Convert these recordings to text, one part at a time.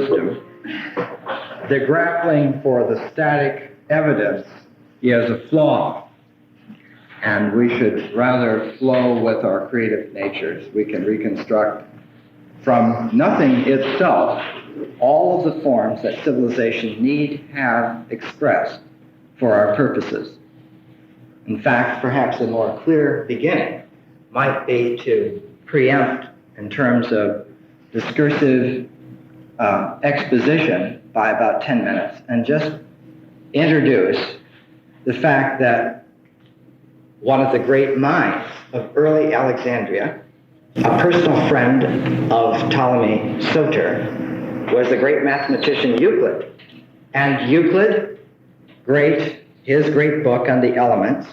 wisdom, the grappling for the static evidence is a flaw, and we should rather flow with our creative natures. We can reconstruct from nothing itself all of the forms that civilization need have expressed for our purposes. In fact, perhaps a more clear beginning might be to preempt in terms of discursive exposition by about 10 minutes and just introduce the fact that one of the great minds of early Alexandria, a personal friend of Ptolemy Soter, was the great mathematician Euclid. And Euclid, his great book on the elements,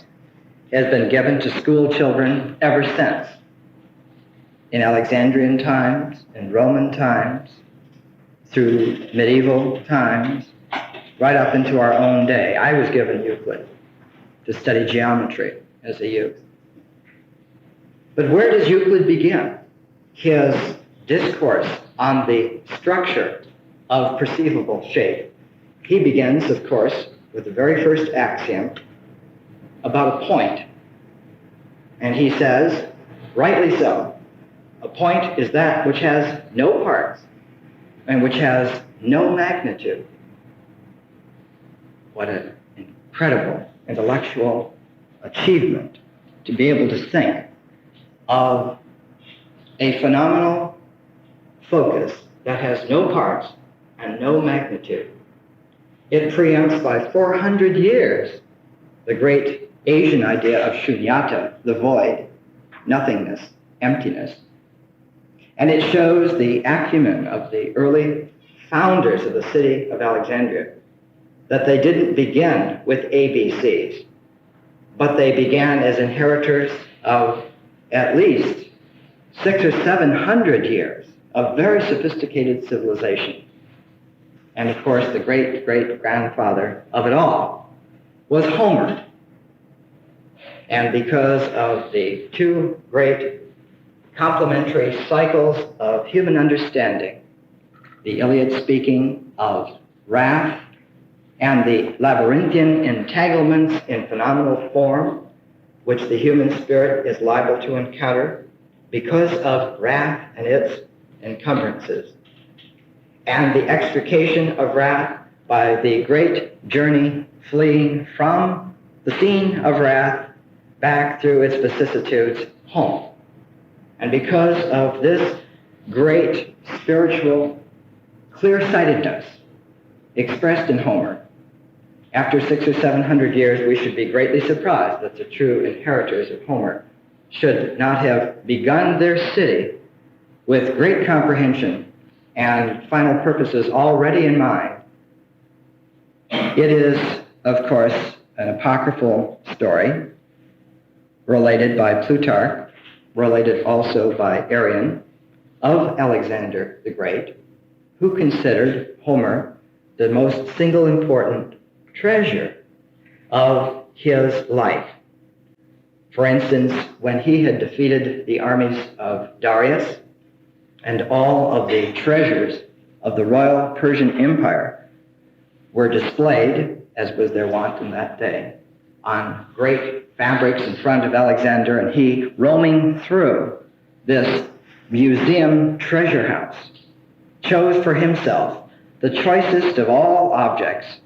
has been given to school children ever since. In Alexandrian times, in Roman times, through medieval times, right up into our own day. I was given Euclid to study geometry as a youth. But where does Euclid begin his discourse on the structure of perceivable shape? He begins, of course, with the very first axiom about a point. And he says, rightly so, a point is that which has no parts and which has no magnitude. What an incredible intellectual achievement to be able to think of a phenomenal focus that has no parts and no magnitude. It preempts by 400 years the great Asian idea of shunyata, the void, nothingness, emptiness. And it shows the acumen of the early founders of the city of Alexandria, that they didn't begin with ABCs, but they began as inheritors of at least 600 or 700 years of very sophisticated civilization. And of course, the great-great-grandfather of it all was Homer. And because of the two great complementary cycles of human understanding, the Iliad speaking of wrath and the labyrinthian entanglements in phenomenal form which the human spirit is liable to encounter because of wrath and its encumbrances, and the extrication of wrath by the great journey fleeing from the scene of wrath back through its vicissitudes home. And because of this great spiritual clear-sightedness expressed in Homer, after 600 or 700 years, we should be greatly surprised that the true inheritors of Homer should not have begun their city with great comprehension and final purposes already in mind. It is, of course, an apocryphal story related by Plutarch, related also by Arrian, of Alexander the Great, who considered Homer the most single important treasure of his life. For instance, when he had defeated the armies of Darius and all of the treasures of the royal Persian Empire were displayed, as was their wont in that day, on great fabrics in front of Alexander, and he, roaming through this museum treasure house, chose for himself the choicest of all objects,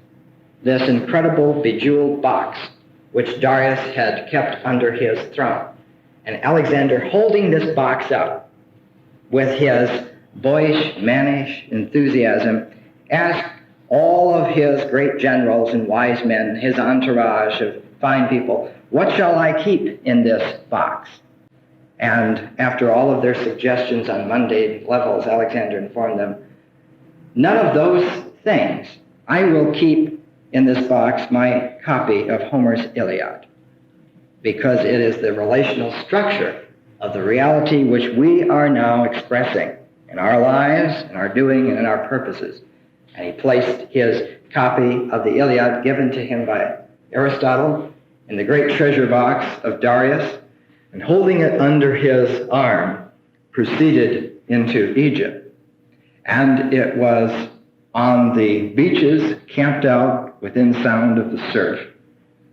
this incredible bejeweled box which Darius had kept under his throne. And Alexander, holding this box up with his boyish, mannish enthusiasm, asked all of his great generals and wise men, his entourage of fine people, "What shall I keep in this box?" And after all of their suggestions on mundane levels, Alexander informed them, "None of those things. I will keep in this box my copy of Homer's Iliad, because it is the relational structure of the reality which we are now expressing in our lives, in our doing, and in our purposes." And he placed his copy of the Iliad, given to him by Aristotle, in the great treasure box of Darius, and holding it under his arm, proceeded into Egypt. And it was on the beaches, camped out within sound of the surf,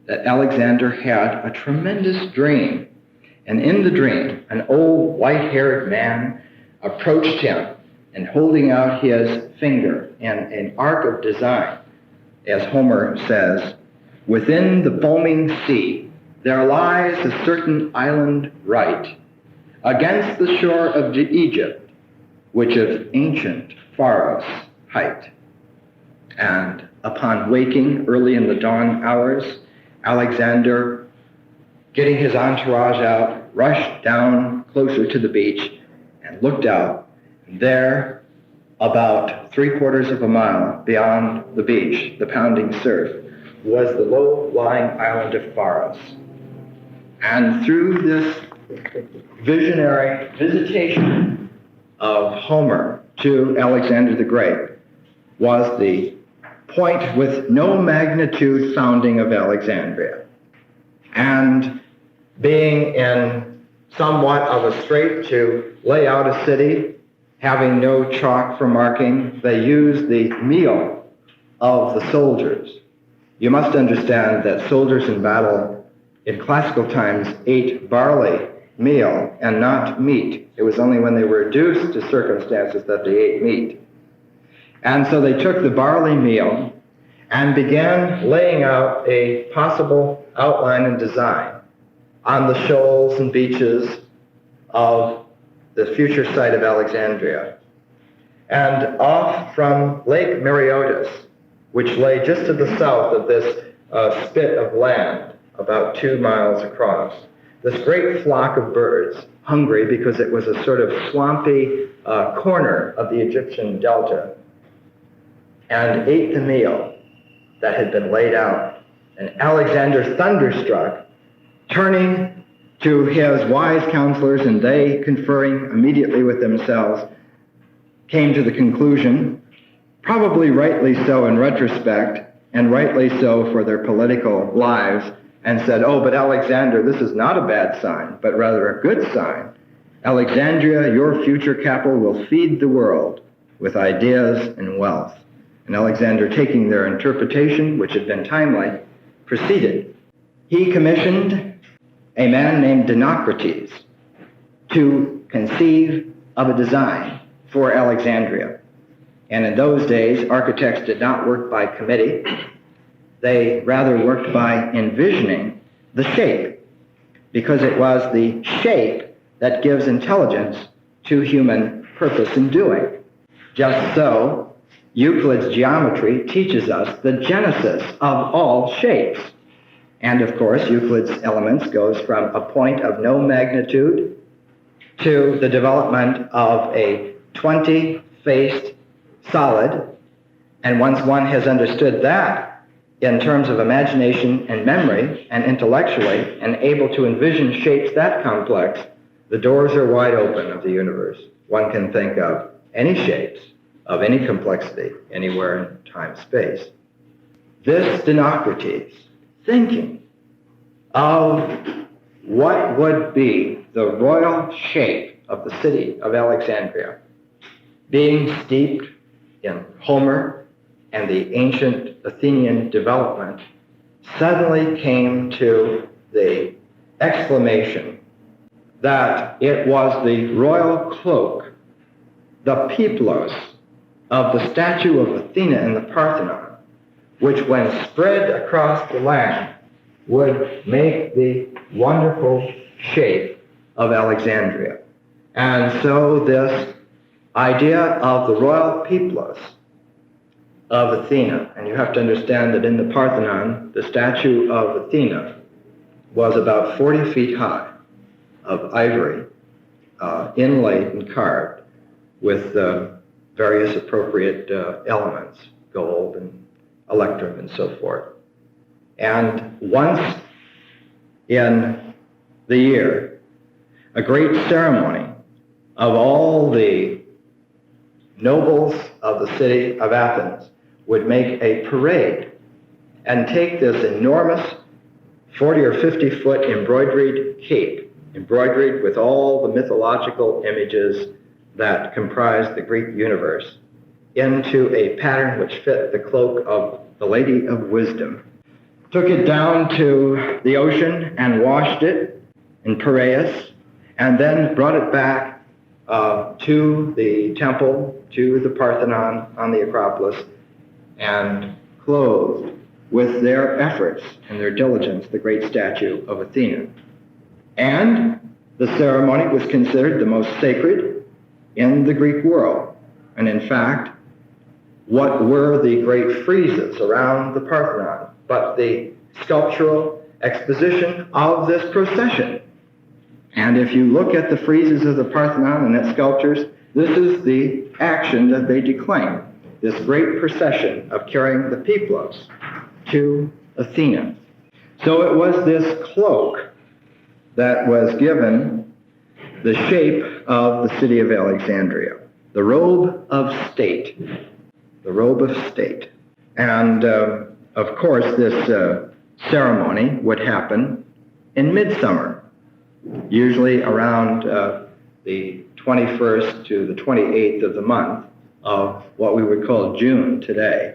that Alexander had a tremendous dream. And in the dream, an old white-haired man approached him and holding out his finger in an arc of design, as Homer says, "Within the foaming sea there lies a certain island right, against the shore of Egypt, which of ancient Pharos height." And upon waking early in the dawn hours, Alexander, getting his entourage out, rushed down closer to the beach and looked out. And there, about 3/4 of a mile beyond the beach, the pounding surf, was the low-lying island of Pharos. And through this visionary visitation of Homer to Alexander the Great was the point with no magnitude founding of Alexandria. And being in somewhat of a strait to lay out a city, having no chalk for marking, they used the meal of the soldiers. You must understand that soldiers in battle in classical times ate barley meal and not meat. It was only when they were reduced to circumstances that they ate meat. And so they took the barley meal and began laying out a possible outline and design on the shoals and beaches of the future site of Alexandria. And off from Lake Mareotis, which lay just to the south of this spit of land, about 2 miles across, this great flock of birds, hungry because it was a sort of swampy corner of the Egyptian delta, and ate the meal that had been laid out. And Alexander, thunderstruck, turning to his wise counselors, and they conferring immediately with themselves, came to the conclusion, probably rightly so in retrospect, and rightly so for their political lives, and said, "Oh, but Alexander, this is not a bad sign, but rather a good sign. Alexandria, your future capital, will feed the world with ideas and wealth." And Alexander, taking their interpretation, which had been timely, proceeded. He commissioned a man named Dinocrates to conceive of a design for Alexandria. And in those days, architects did not work by committee. They rather worked by envisioning the shape, because it was the shape that gives intelligence to human purpose in doing. Just so, Euclid's geometry teaches us the genesis of all shapes. And of course, Euclid's Elements goes from a point of no magnitude to the development of a 20-faced solid. And once one has understood that in terms of imagination and memory and intellectually, and able to envision shapes that complex, the doors are wide open of the universe. One can think of any shapes of any complexity anywhere in time-space. This Dinocrates, thinking of what would be the royal shape of the city of Alexandria, being steeped in Homer and the ancient Athenian development, suddenly came to the exclamation that it was the royal cloak, the peplos of the statue of Athena in the Parthenon, which when spread across the land would make the wonderful shape of Alexandria. And so this idea of the royal peplos of Athena, and you have to understand that in the Parthenon, the statue of Athena was about 40 feet high, of ivory, inlaid and carved with various appropriate elements, gold and electrum and so forth. And once in the year, a great ceremony of all the nobles of the city of Athens would make a parade and take this enormous 40 or 50 foot embroidered cape, embroidered with all the mythological images that comprise the Greek universe, into a pattern which fit the cloak of the Lady of Wisdom, took it down to the ocean and washed it in Piraeus, and then brought it back to the temple, to the Parthenon on the Acropolis, and clothed with their efforts and their diligence the great statue of Athena. And the ceremony was considered the most sacred in the Greek world. And in fact, what were the great friezes around the Parthenon but the sculptural exposition of this procession? And if you look at the friezes of the Parthenon and its sculptures, this is the action that they declaim, this great procession of carrying the Peplos to Athena. So it was this cloak that was given the shape of the city of Alexandria, the robe of state, the robe of state. And of course, this ceremony would happen in midsummer, usually around the 21st to the 28th of the month of what we would call June today.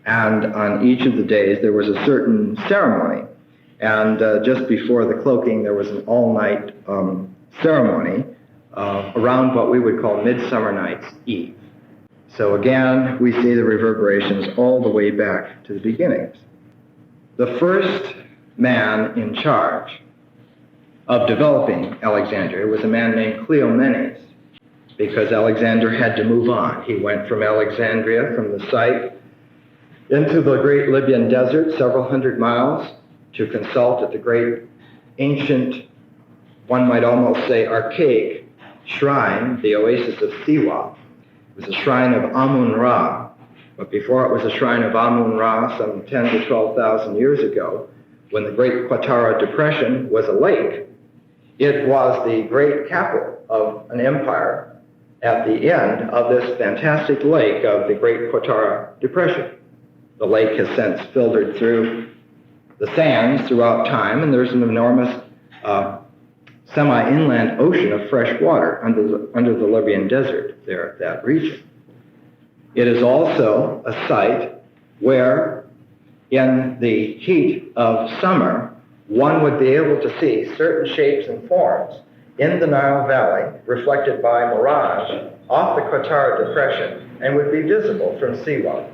And on each of the days, there was a certain ceremony. And just before the cloaking, there was an all-night ceremony around what we would call Midsummer Night's Eve. So again, we see the reverberations all the way back to the beginnings. The first man in charge of developing Alexandria was a man named Cleomenes, because Alexander had to move on. He went from Alexandria, from the site, into the great Libyan desert, several hundred miles, to consult at the great ancient, one might almost say archaic, shrine, the oasis of Siwa. It was a shrine of Amun-Ra, but before it was a shrine of Amun-Ra, some 10 to 12,000 years ago, when the great Qattara Depression was a lake, it was the great capital of an empire at the end of this fantastic lake of the great Qattara Depression. The lake has since filtered through the sands throughout time, and there's an enormous semi-inland ocean of fresh water under the Libyan desert there at that region. It is also a site where, in the heat of summer, one would be able to see certain shapes and forms in the Nile Valley reflected by mirage off the Qattara Depression and would be visible from Siwa,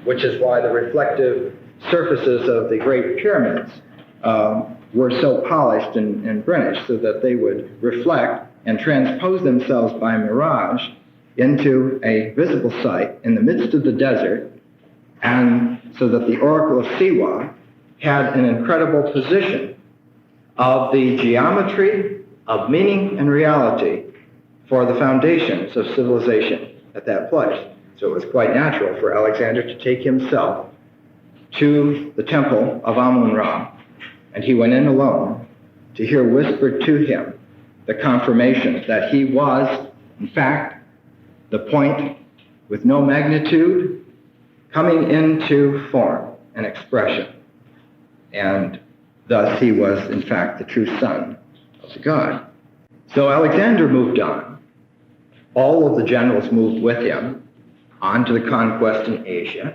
which is why the reflective surfaces of the great pyramids were so polished and burnished, so that they would reflect and transpose themselves by mirage into a visible site in the midst of the desert, and so that the Oracle of Siwa had an incredible position of the geometry of meaning and reality for the foundations of civilization at that place. So it was quite natural for Alexander to take himself to the temple of Amun-Ra, and he went in alone to hear whispered to him the confirmation that he was, in fact, the point with no magnitude coming into form and expression. And thus he was, in fact, the true son of the god. So Alexander moved on. All of the generals moved with him on to the conquest in Asia.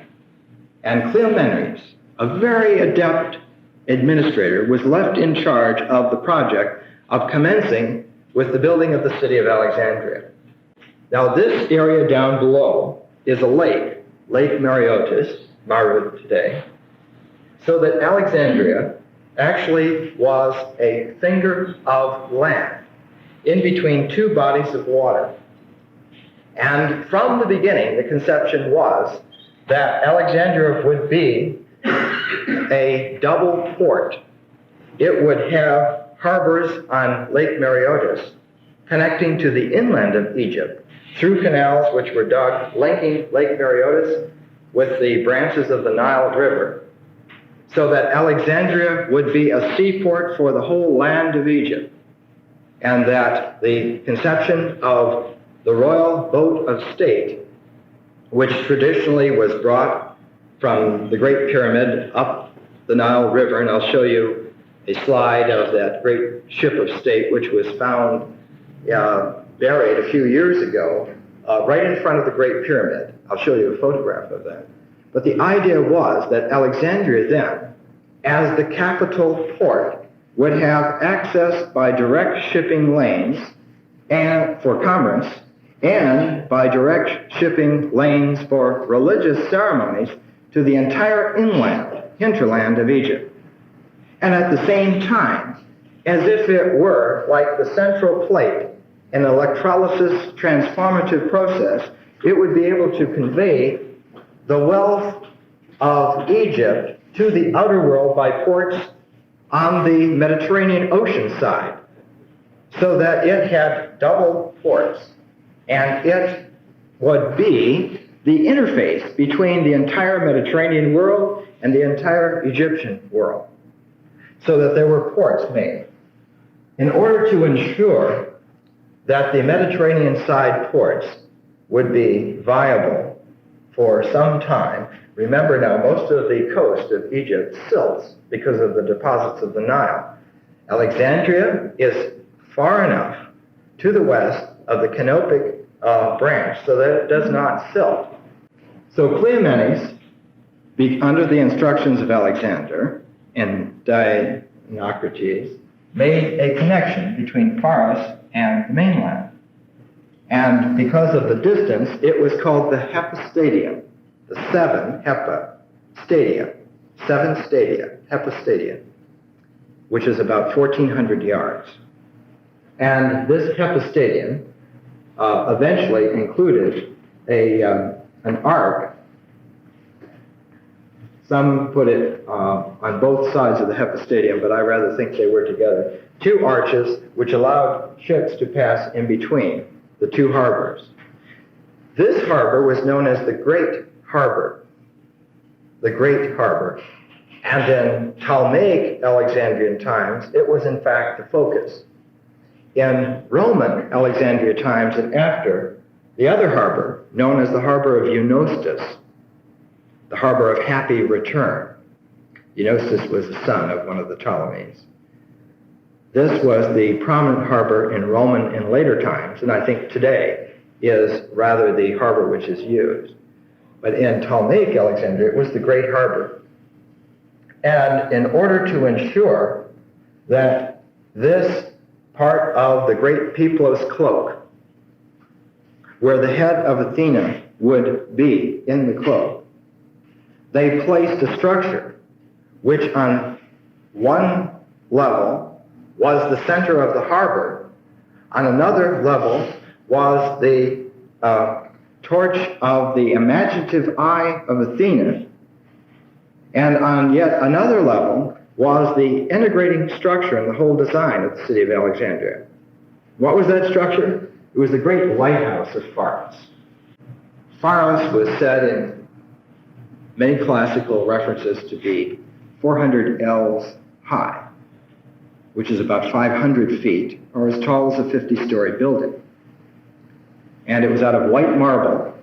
And Cleomenes, a very adept administrator, was left in charge of the project of commencing with the building of the city of Alexandria. Now this area down below is a lake, Lake Mareotis, Marud today, so that Alexandria actually was a finger of land in between two bodies of water. And from the beginning, the conception was that Alexandria would be a double port. It would have harbors on Lake Mareotis connecting to the inland of Egypt through canals which were dug, linking Lake Mareotis with the branches of the Nile River, so that Alexandria would be a seaport for the whole land of Egypt, and that the conception of the royal boat of state, which traditionally was brought from the Great Pyramid up the Nile River, and I'll show you a slide of that great ship of state which was found buried a few years ago right in front of the Great Pyramid. I'll show you a photograph of that. But the idea was that Alexandria then, as the capital port, would have access by direct shipping lanes and for commerce, and by direct shipping lanes for religious ceremonies to the entire hinterland of Egypt. And at the same time, as if it were like the central plate in an electrolysis transformative process, it would be able to convey the wealth of Egypt to the outer world by ports on the Mediterranean Ocean side, so that it had double ports, and it would be the interface between the entire Mediterranean world and the entire Egyptian world, so that there were ports made. In order to ensure that the Mediterranean side ports would be viable for some time, remember now, most of the coast of Egypt silts because of the deposits of the Nile. Alexandria is far enough to the west of the Canopic branch so that it does not silt. So Cleomenes, under the instructions of Alexander and Dinocrates, made a connection between Pharos and the mainland. And because of the distance, it was called the Heptastadium, the seven stadia, Heptastadium, which is about 1,400 yards. And this Heptastadium eventually included an arc. Some put it on both sides of the Heptastadium, but I rather think they were together. Two arches which allowed ships to pass in between the two harbors. This harbor was known as the Great Harbor. The Great Harbor. And in Ptolemaic Alexandrian times, it was in fact the focus. In Roman Alexandria times and after, the other harbor, known as the harbor of Eunostus, the harbor of happy return. Eunostus was the son of one of the Ptolemies. This was the prominent harbor in Roman in later times, and I think today is rather the harbor which is used. But in Ptolemaic Alexandria, it was the Great Harbor. And in order to ensure that this part of the great Peplos cloak, where the head of Athena would be in the cloak, they placed a structure which on one level was the center of the harbor, on another level was the torch of the imaginative eye of Athena, and on yet another level was the integrating structure and the whole design of the city of Alexandria. What was that structure? It was the great lighthouse of Pharos. Pharos was said in many classical references to be 400 ells high, which is about 500 feet, or as tall as a 50-story building. And it was out of white marble.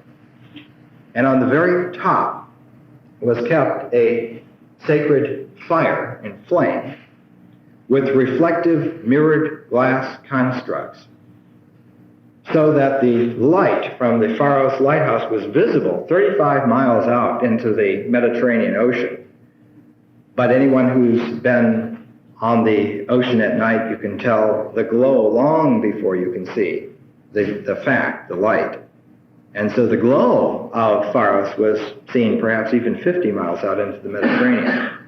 And on the very top was kept a sacred fire and flame with reflective mirrored glass constructs, so that the light from the Pharos lighthouse was visible 35 miles out into the Mediterranean Ocean. But anyone who's been on the ocean at night, you can tell the glow long before you can see the light. And so the glow of Pharos was seen perhaps even 50 miles out into the Mediterranean,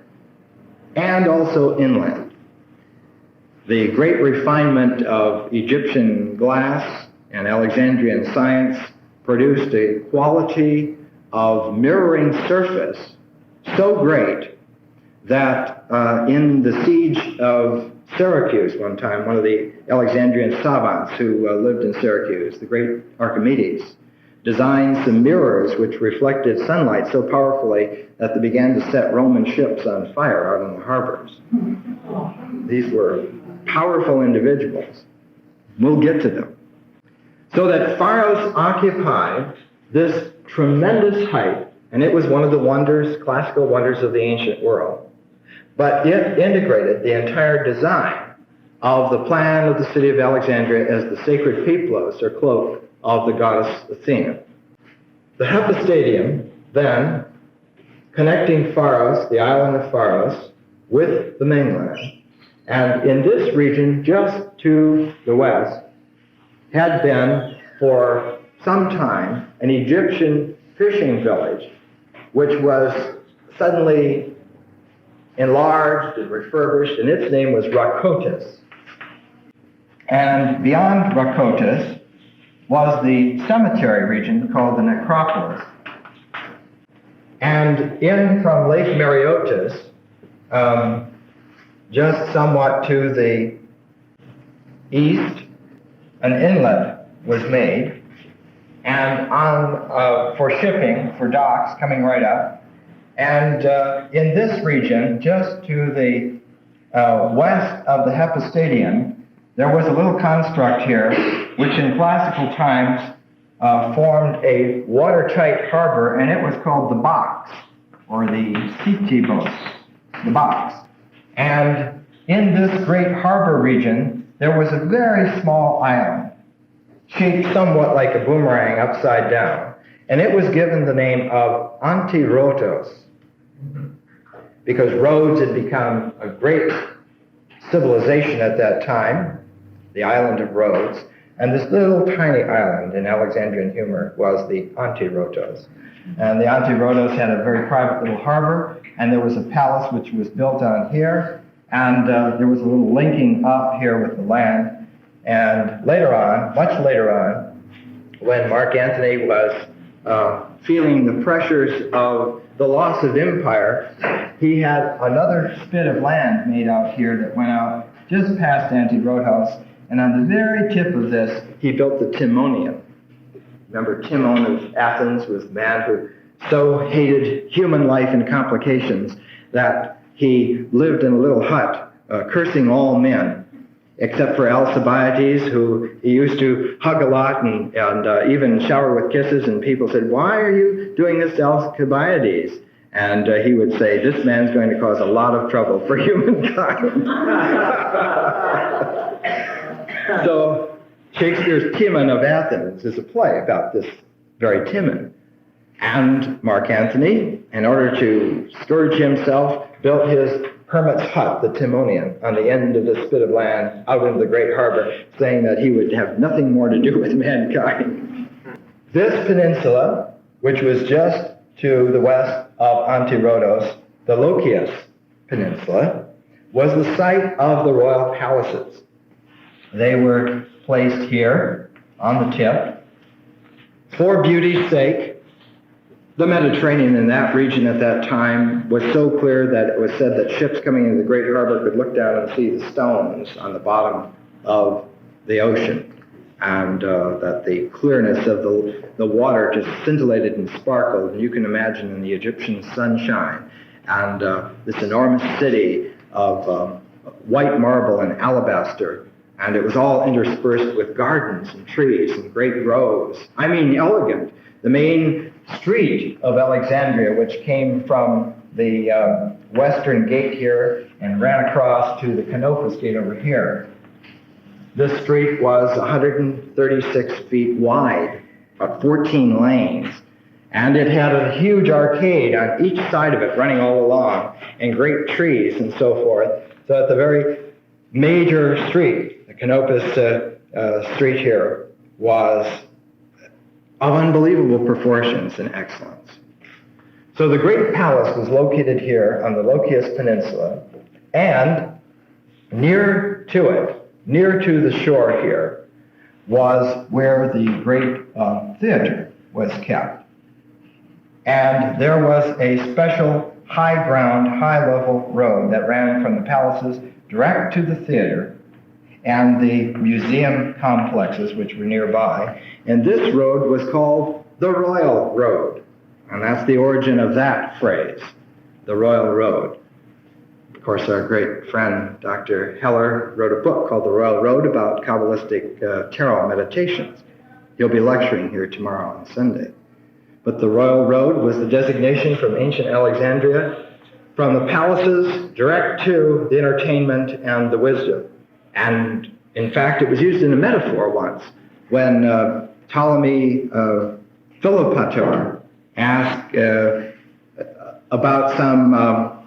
and also inland. The great refinement of Egyptian glass and Alexandrian science produced a quality of mirroring surface so great that in the siege of Syracuse one time, one of the Alexandrian savants who lived in Syracuse, the great Archimedes, designed some mirrors which reflected sunlight so powerfully that they began to set Roman ships on fire out on the harbors. These were powerful individuals. We'll get to them. So that Pharos occupied this tremendous height, and it was one of the wonders, classical wonders of the ancient world. But it integrated the entire design of the plan of the city of Alexandria as the sacred Peplos, or cloak, of the goddess Athena. The Heptastadium, then, connecting Pharos, the island of Pharos, with the mainland, and in this region, just to the west, had been for some time an Egyptian fishing village, which was suddenly enlarged and refurbished, and its name was Rakotis. And beyond Rakotis was the cemetery region called the Necropolis. And in from Lake Mareotis, just somewhat to the east, an inlet was made, and on for shipping, for docks coming right up. And in this region, just to the west of the Heptastadium, there was a little construct here, which in classical times formed a watertight harbor, and it was called the box, or the Sitibos, the box. And in this great harbor region, there was a very small island, shaped somewhat like a boomerang upside down, and it was given the name of Antirotos, because Rhodes had become a great civilization at that time, the island of Rhodes, and this little tiny island in Alexandrian humor was the Antirotos. And the Antirotos had a very private little harbor, and there was a palace which was built on here, and there was a little linking up here with the land. And later on, much later on, when Mark Antony was feeling the pressures of the loss of empire, he had another spit of land made out here that went out just past Antirotos, and on the very tip of this, he built the Timonium. Remember, Timon of Athens was the man who so hated human life and complications that he lived in a little hut, cursing all men, except for Alcibiades, who he used to hug a lot and even shower with kisses, and people said, "Why are you doing this to Alcibiades?" And he would say, "This man's going to cause a lot of trouble for humankind." So Shakespeare's Timon of Athens is a play about this very Timon. And Mark Antony, in order to scourge himself, built his hermit's hut, the Timonium, on the end of this bit of land out into the great harbor, saying that he would have nothing more to do with mankind. This peninsula, which was just to the west of Antirotos, the Lochias Peninsula, was the site of the royal palaces. They were placed here on the tip for beauty's sake. The Mediterranean in that region at that time was so clear that it was said that ships coming into the great harbor could look down and see the stones on the bottom of the ocean, and that the clearness of the water just scintillated and sparkled, and you can imagine in the Egyptian sunshine, and this enormous city of white marble and alabaster, and it was all interspersed with gardens and trees and great groves. I mean, elegant. The main street of Alexandria, which came from the western gate here and ran across to the Canopus gate over here. This street was 136 feet wide, about 14 lanes, and it had a huge arcade on each side of it running all along, and great trees and so forth. So at the very major street, the Canopus street here, was of unbelievable proportions and excellence. So the great palace was located here on the Lochias Peninsula, and near to it, near to the shore here, was where the great theater was kept. And there was a special high ground, high-level road that ran from the palaces direct to the theater and the museum complexes which were nearby. And this road was called the Royal Road. And that's the origin of that phrase, the Royal Road. Of course, our great friend, Dr. Heller, wrote a book called The Royal Road about Kabbalistic tarot meditations. He'll be lecturing here tomorrow on Sunday. But the Royal Road was the designation from ancient Alexandria, from the palaces direct to the entertainment and the wisdom. And in fact, it was used in a metaphor once when Philopator asked about some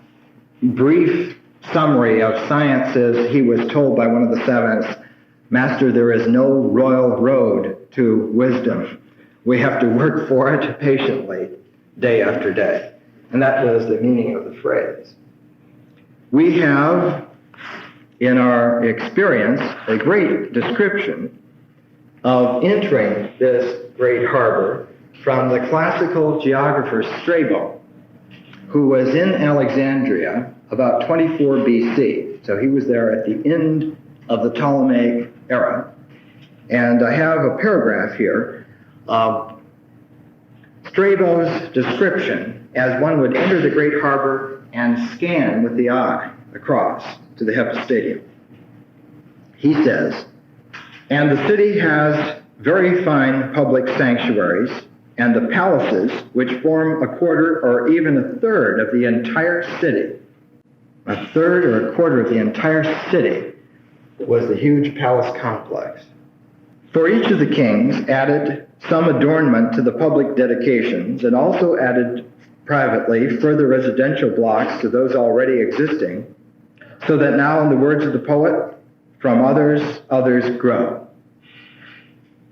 brief summary of sciences, he was told by one of the savants, "Master, there is no royal road to wisdom. We have to work for it patiently, day after day." And that was the meaning of the phrase. We have, in our experience, a great description of entering this great harbor from the classical geographer Strabo, who was in Alexandria about 24 BC. So he was there at the end of the Ptolemaic era. And I have a paragraph here of Strabo's description as one would enter the great harbor and scan with the eye across to the Heptastadium. He says, "And the city has very fine public sanctuaries, and the palaces, which form a quarter or even a third of the entire city." A third or a quarter of the entire city was the huge palace complex. "For each of the kings added some adornment to the public dedications, and also added privately further residential blocks to those already existing, so that now, in the words of the poet, from others, others grow.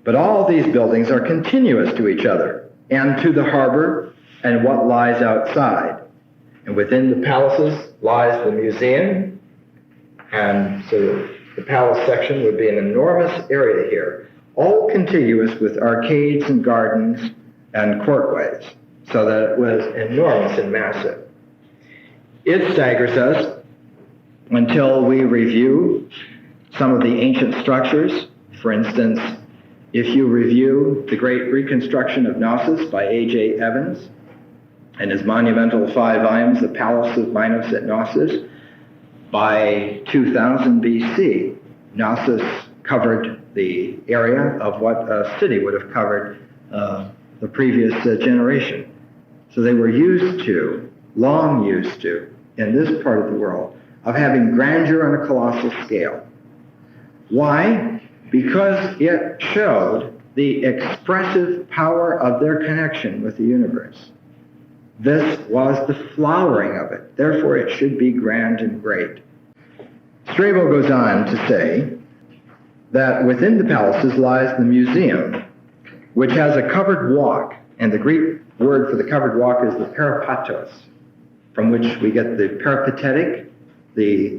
But all these buildings are continuous to each other, and to the harbor and what lies outside. And within the palaces lies the museum, and so the palace section would be an enormous area here, all contiguous with arcades and gardens and courtways, so that it was enormous and massive. It staggers us until we review some of the ancient structures. For instance, if you review the great reconstruction of Knossos by A.J. Evans and his monumental 5 volumes, The Palace of Minos at Knossos, by 2000 BC, Knossos covered the area of what a city would have covered the previous generation. So they were long used to, in this part of the world, of having grandeur on a colossal scale. Why? Because it showed the expressive power of their connection with the universe. This was the flowering of it. Therefore, it should be grand and great. Strabo goes on to say that within the palaces lies the museum, which has a covered walk, and the Greek word for the covered walk is the peripatos, from which we get the peripatetic, the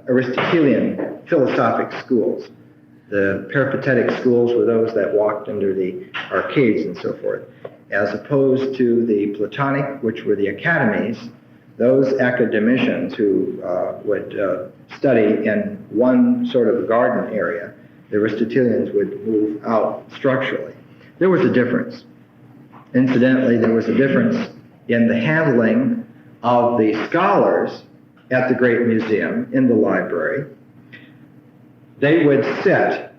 Aristotelian philosophic schools. The peripatetic schools were those that walked under the arcades and so forth, as opposed to the Platonic, which were the academies, those academicians who would study in one sort of garden area. The Aristotelians would move out structurally. There was a difference. Incidentally, there was a difference in the handling of the scholars at the Great Museum, in the library. They would sit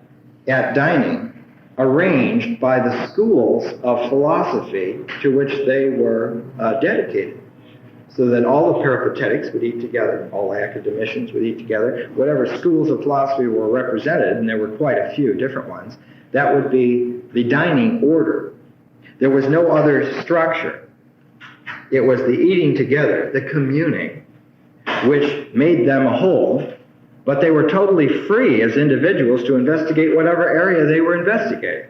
at dining arranged by the schools of philosophy to which they were dedicated, so that all the peripatetics would eat together, all academicians would eat together, whatever schools of philosophy were represented, and there were quite a few different ones, that would be the dining order. There was no other structure. It was the eating together, the communing, which made them a whole, but they were totally free as individuals to investigate whatever area they were investigating.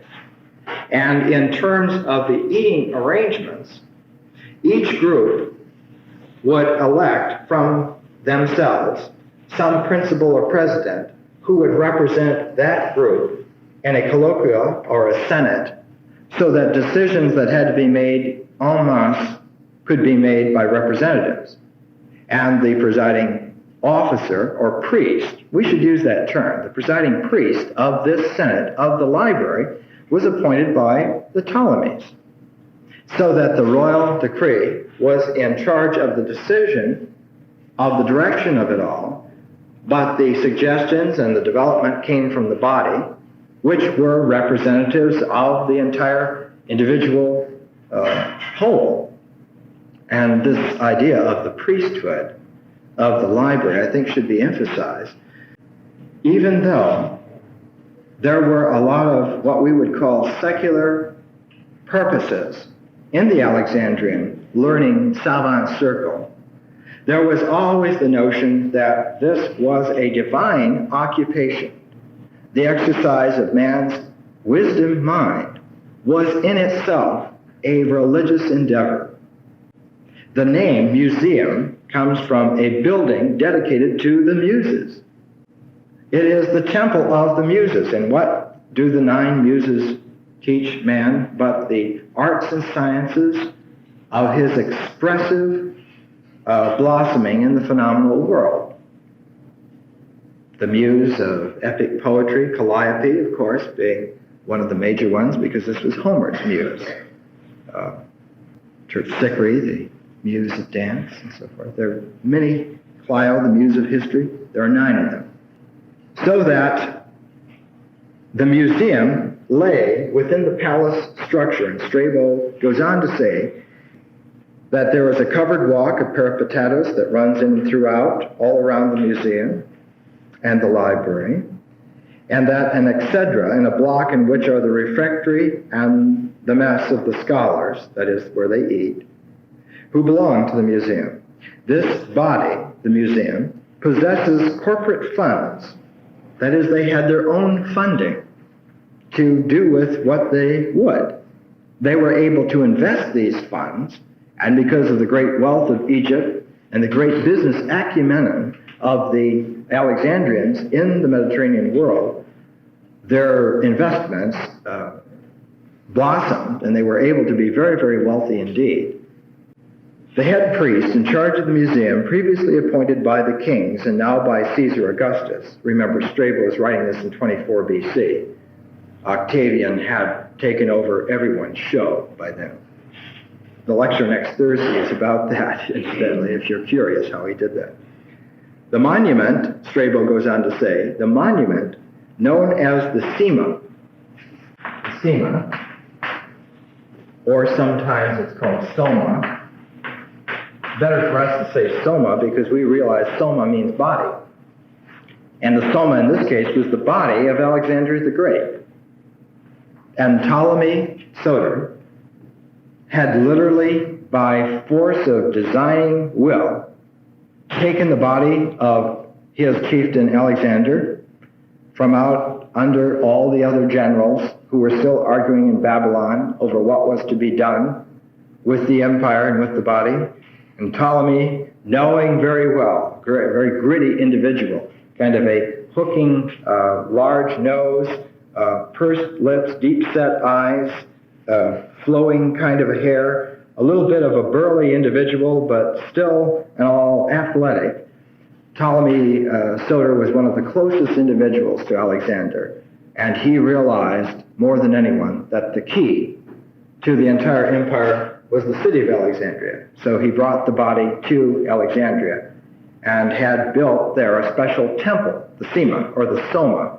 And in terms of the eating arrangements, each group would elect from themselves some principal or president who would represent that group in a colloquia or a senate, so that decisions that had to be made en masse could be made by representatives. And the presiding officer or priest, we should use that term, the presiding priest of this senate of the library was appointed by the Ptolemies, so that the royal decree was in charge of the decision of the direction of it all, but the suggestions and the development came from the body, which were representatives of the entire individual whole. And this idea of the priesthood of the library, I think, should be emphasized, even though there were a lot of what we would call secular purposes in the Alexandrian learning savant circle. There was always the notion that this was a divine occupation. The exercise of man's wisdom mind was in itself a religious endeavor. The name museum comes from a building dedicated to the muses. It is the temple of the muses. And what do the 9 muses teach man but the arts and sciences of his expressive blossoming in the phenomenal world? The muse of epic poetry, Calliope, of course, being one of the major ones because this was Homer's muse. Terpsichore, the muse of dance, and so forth. There are many. Clio, the muse of history. There are 9 of them. So that the museum lay within the palace structure, and Strabo goes on to say that there is a covered walk of peripatetus that runs in throughout, all around the museum and the library, and that an exedra in a block in which are the refectory and the mess of the scholars, that is where they eat, who belong to the museum. This body, the museum, possesses corporate funds. That is, they had their own funding to do with what they would. They were able to invest these funds, and because of the great wealth of Egypt and the great business acumen of the Alexandrians in the Mediterranean world, their investments blossomed, and they were able to be very, very wealthy indeed. The head priest in charge of the museum, previously appointed by the kings and now by Caesar Augustus. Remember, Strabo is writing this in 24 BC. Octavian had taken over everyone's show by then. The lecture next Thursday is about that, incidentally, if you're curious how he did that. The monument, Strabo goes on to say, the monument known as the Sema, or sometimes it's called Soma. Better for us to say Soma because we realize Soma means body. And the Soma in this case was the body of Alexander the Great. And Ptolemy Soter had literally, by force of designing will, taken the body of his chieftain Alexander from out under all the other generals who were still arguing in Babylon over what was to be done with the empire and with the body. And Ptolemy, knowing very well, very gritty individual, kind of a hooking, large nose, pursed lips, deep-set eyes, flowing kind of a hair, a little bit of a burly individual, but still and all athletic. Ptolemy Soter was one of the closest individuals to Alexander, and he realized more than anyone that the key to the entire empire was the city of Alexandria. So he brought the body to Alexandria and had built there a special temple, the Sema, or the Soma,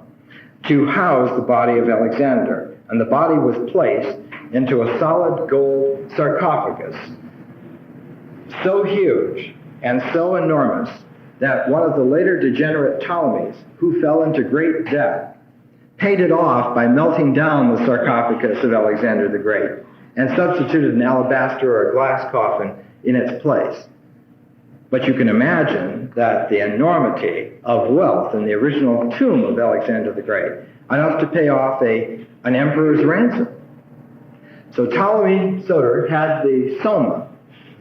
to house the body of Alexander. And the body was placed into a solid gold sarcophagus, so huge and so enormous that one of the later degenerate Ptolemies, who fell into great debt, paid it off by melting down the sarcophagus of Alexander the Great and substituted an alabaster or a glass coffin in its place. But you can imagine that the enormity of wealth in the original tomb of Alexander the Great, enough to pay off an emperor's ransom. So Ptolemy Soter had the Soma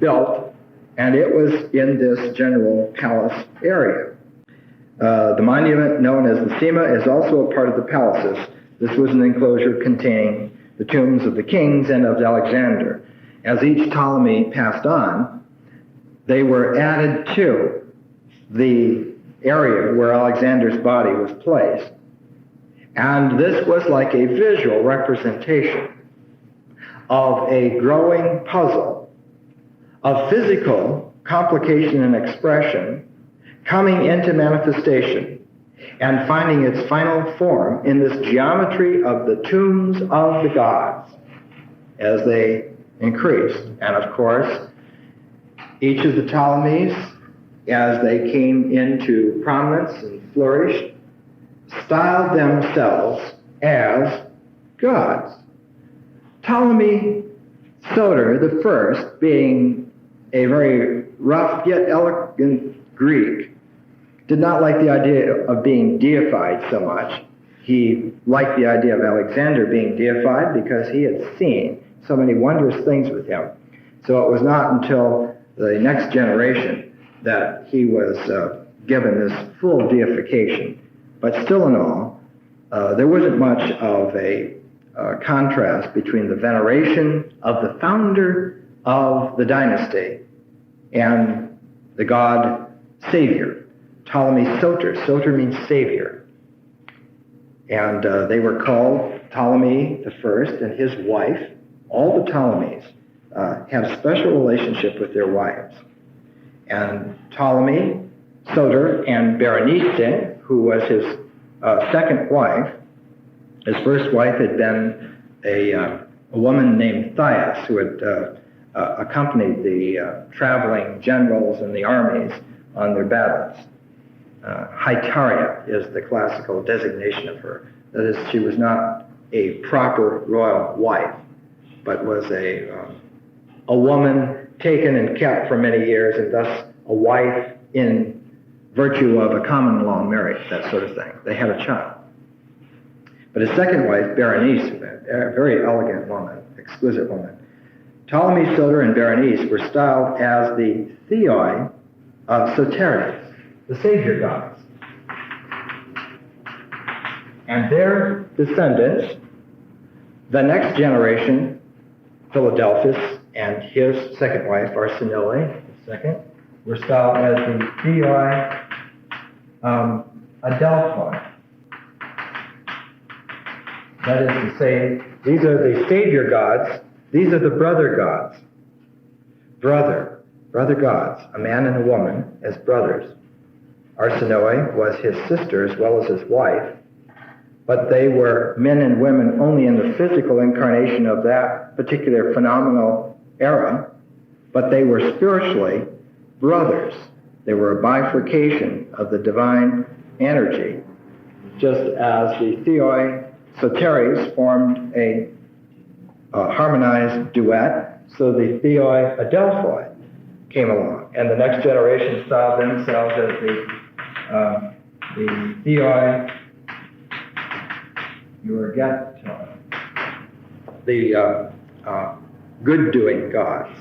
built, and it was in this general palace area. The monument known as the Sema is also a part of the palaces. This was an enclosure containing the tombs of the kings and of Alexander. As each Ptolemy passed on, they were added to the area where Alexander's body was placed. And this was like a visual representation of a growing puzzle of physical complication and expression coming into manifestation and finding its final form in this geometry of the tombs of the gods as they increased. And of course, each of the Ptolemies, as they came into prominence and flourished, styled themselves as gods. Ptolemy Soter the first, being a very rough yet elegant Greek, did not like the idea of being deified so much. He liked the idea of Alexander being deified because he had seen so many wondrous things with him. So it was not until the next generation that he was given this full deification. But still in all, there wasn't much of a contrast between the veneration of the founder of the dynasty and the god Savior, Ptolemy Soter. Soter means savior. And they were called Ptolemy the First and his wife. All the Ptolemies have a special relationship with their wives. And Ptolemy Soter and Berenice, who was his second wife, his first wife had been a woman named Thias, who had accompanied the traveling generals and the armies on their battles. Haetaria is the classical designation of her. That is, she was not a proper royal wife, but was a woman taken and kept for many years, and thus a wife in virtue of a common law marriage, that sort of thing. They had a child. But his second wife, Berenice, a very elegant woman, exquisite woman. Ptolemy Soter and Berenice were styled as the theoi of Soterius, the savior gods. And their descendants, the next generation, Philadelphus and his second wife, Arsinoe, the second, were styled as the theoi Adelphoi. That is to say, these are the savior gods, these are the brother gods. Brother gods, a man and a woman as brothers. Arsinoe was his sister as well as his wife, but they were men and women only in the physical incarnation of that particular phenomenal era, but they were spiritually brothers. They were a bifurcation of the divine energy, just as the theoi Soteres formed a harmonized duet, so the theoi Adelphoi came along, and the next generation styled themselves as the theoi the good-doing gods.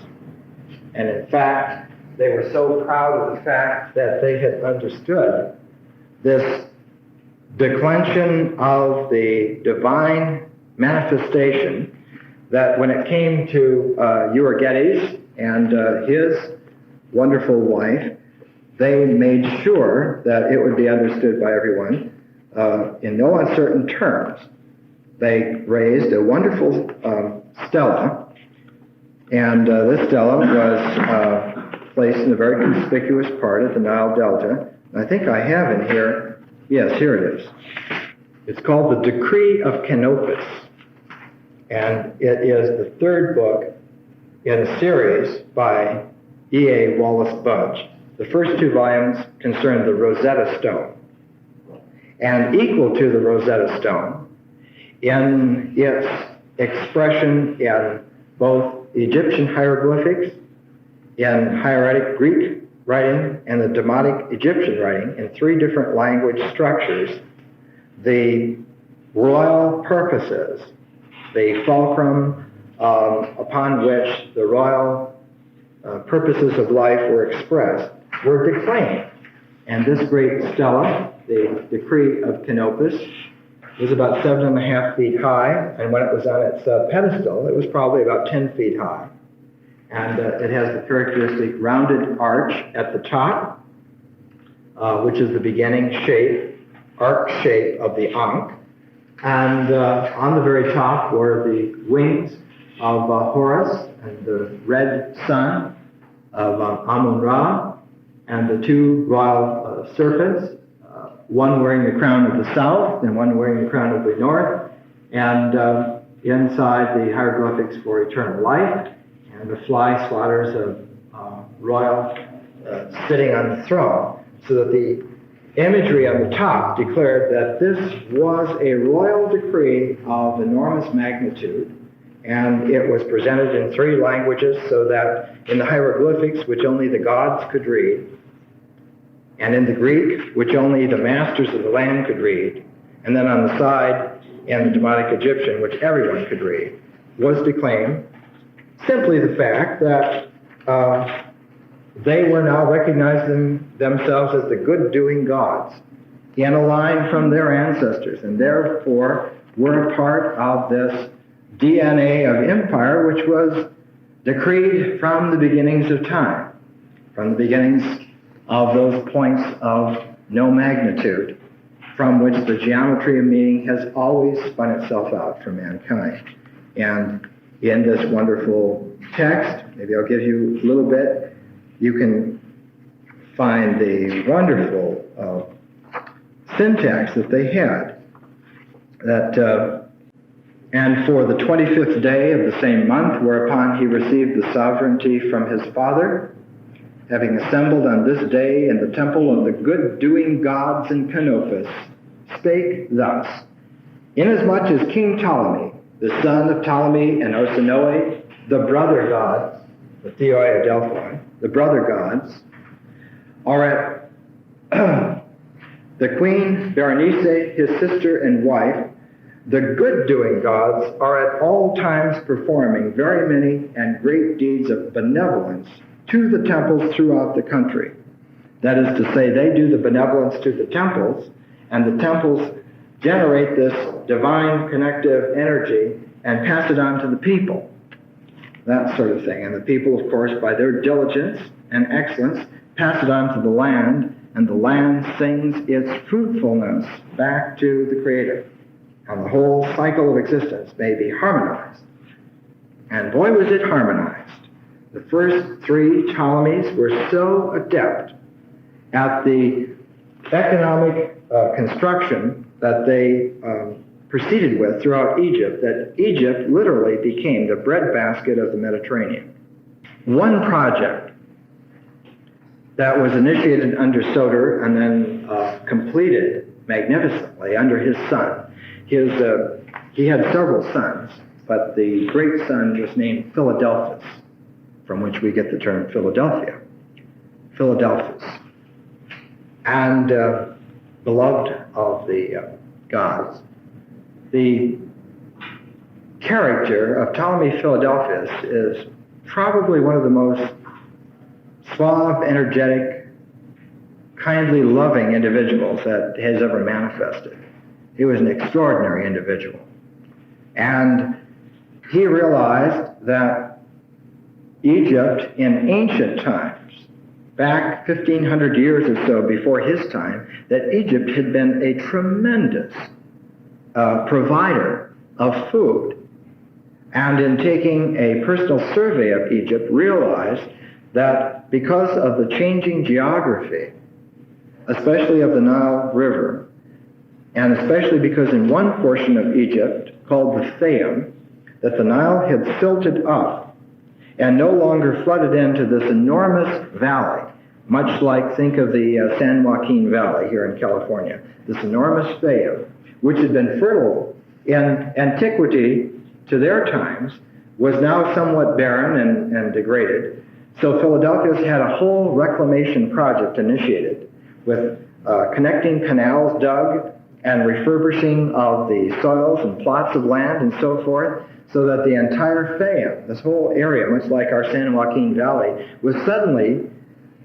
And in fact, they were so proud of the fact that they had understood this declension of the divine manifestation that when it came to Euergetes and his wonderful wife, they made sure that it would be understood by everyone in no uncertain terms. They raised a wonderful stela, and this stela was placed in a very conspicuous part of the Nile Delta. I think I have in here. Yes, here it is. It's called the Decree of Canopus, and it is the third book in a series by E.A. Wallace Budge. The first two volumes concern the Rosetta Stone, and equal to the Rosetta Stone in its expression in both Egyptian hieroglyphics, in hieratic Greek writing, and the Demotic Egyptian writing in three different language structures, the royal purposes, the fulcrum upon which the royal purposes of life were expressed, were declaimed. And this great stela, the Decree of Canopus, was about 7.5 feet high, and when it was on its pedestal, it was probably about 10 feet high. And it has the characteristic rounded arch at the top, which is the beginning shape, arc shape of the Ankh. And on the very top were the wings of Horus and the red sun of Amun-Ra, and the two royal serpents, one wearing the crown of the south and one wearing the crown of the north, and inside the hieroglyphics for eternal life, and the fly swatters of royal sitting on the throne, so that the imagery on the top declared that this was a royal decree of enormous magnitude, and it was presented in 3 languages so that in the hieroglyphics, which only the gods could read, and in the Greek, which only the masters of the land could read, and then on the side in the Demotic Egyptian, which everyone could read, was to claim simply the fact that they were now recognizing themselves as the good-doing gods in a line from their ancestors, and therefore were a part of this DNA of empire, which was decreed from the beginnings of time, from the beginnings of those points of no magnitude, from which the geometry of meaning has always spun itself out for mankind. And in this wonderful text, maybe I'll give you a little bit, you can find the wonderful syntax that they had. That, and for the 25th day of the same month, whereupon he received the sovereignty from his father, having assembled on this day in the temple of the good-doing gods in Canopus, spake thus, inasmuch as King Ptolemy, the son of Ptolemy and Arsinoe, the brother gods, the Theoi of Delphi, the brother gods, are at the queen Berenice, his sister and wife, the good-doing gods are at all times performing very many and great deeds of benevolence to the temples throughout the country. That is to say, they do the benevolence to the temples, and the temples generate this divine connective energy and pass it on to the people. That sort of thing. And the people, of course, by their diligence and excellence, pass it on to the land, and the land sings its fruitfulness back to the Creator. And the whole cycle of existence may be harmonized. And boy, was it harmonized. The first 3 Ptolemies were so adept at the economic construction that they proceeded with throughout Egypt, that Egypt literally became the breadbasket of the Mediterranean. One project that was initiated under Soter and then completed magnificently under his son. He had several sons, but the great son was named Philadelphus, from which we get the term Philadelphia. Philadelphus. And beloved of the gods. The character of Ptolemy Philadelphus is probably one of the most suave, energetic, kindly, loving individuals that has ever manifested. He was an extraordinary individual. And he realized that Egypt in ancient times, back 1,500 years or so before his time, that Egypt had been a tremendous provider of food. And in taking a personal survey of Egypt, realized that because of the changing geography, especially of the Nile River, and especially because in one portion of Egypt, called the Fayum, that the Nile had silted up and no longer flooded into this enormous valley, much like, think of the San Joaquin Valley here in California, this enormous Fayum, which had been fertile in antiquity to their times, was now somewhat barren and degraded. So Philadelphia had a whole reclamation project initiated with connecting canals dug and refurbishing of the soils and plots of land and so forth, so that the entire Fayum, this whole area, much like our San Joaquin Valley, was suddenly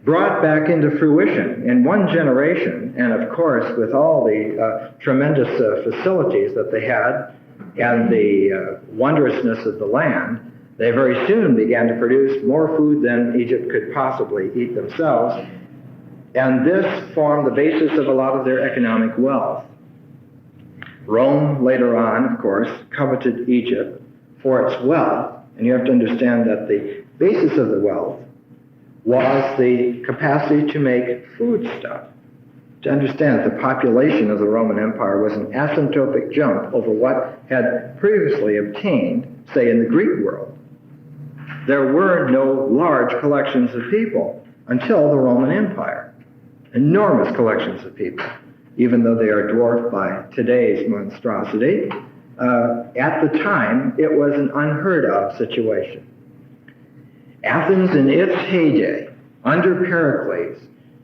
brought back into fruition in one generation, and of course with all the tremendous facilities that they had and the wondrousness of the land, they very soon began to produce more food than Egypt could possibly eat themselves, and this formed the basis of a lot of their economic wealth. Rome, later on, of course, coveted Egypt for its wealth, and you have to understand that the basis of the wealth was the capacity to make foodstuff. To understand that the population of the Roman Empire was an asymptotic jump over what had previously obtained, say, in the Greek world. There were no large collections of people until the Roman Empire. enormous collections of people, even though they are dwarfed by today's monstrosity. At the time, it was an unheard of situation. Athens in its heyday, under Pericles,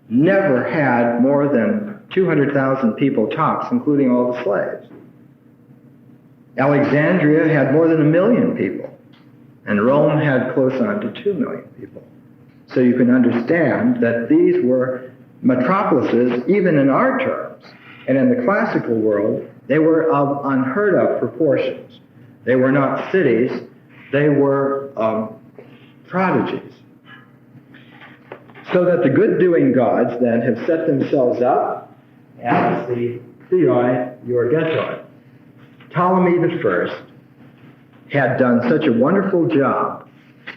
never had more than 200,000 people tops, including all the slaves. Alexandria had more than 1 million people, and Rome had close on to 2 million people. So you can understand that these were metropolises, even in our terms, and in the classical world, they were of unheard of proportions. They were not cities, they were prodigies. So that the good-doing gods then have set themselves up as the theoi euergetoi. Ptolemy I had done such a wonderful job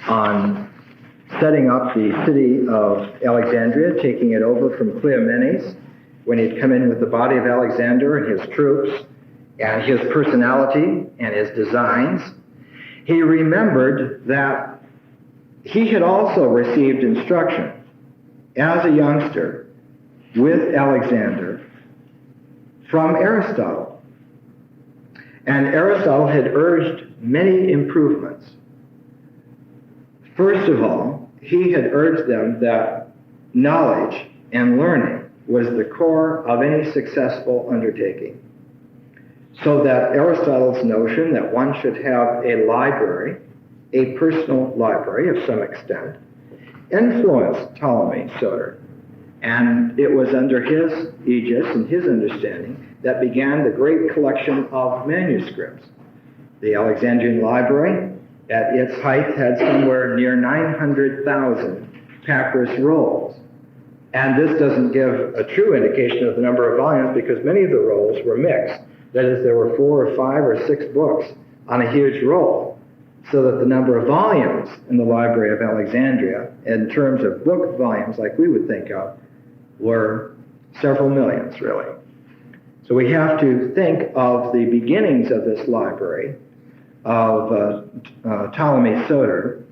on setting up the city of Alexandria, taking it over from Cleomenes, when he'd come in with the body of Alexander and his troops, and his personality and his designs. He remembered that he had also received instruction as a youngster with Alexander from Aristotle. And Aristotle had urged many improvements. First of all, he had urged them that knowledge and learning was the core of any successful undertaking. So that Aristotle's notion that one should have a library, a personal library of some extent, influenced Ptolemy Soter. And it was under his aegis and his understanding that began the great collection of manuscripts. The Alexandrian Library, at its height, had somewhere near 900,000 papyrus rolls. And this doesn't give a true indication of the number of volumes because many of the rolls were mixed. That is, there were 4 or 5 or 6 books on a huge roll, so that the number of volumes in the Library of Alexandria, in terms of book volumes like we would think of, were several millions, really. So we have to think of the beginnings of this library of Ptolemy Soter,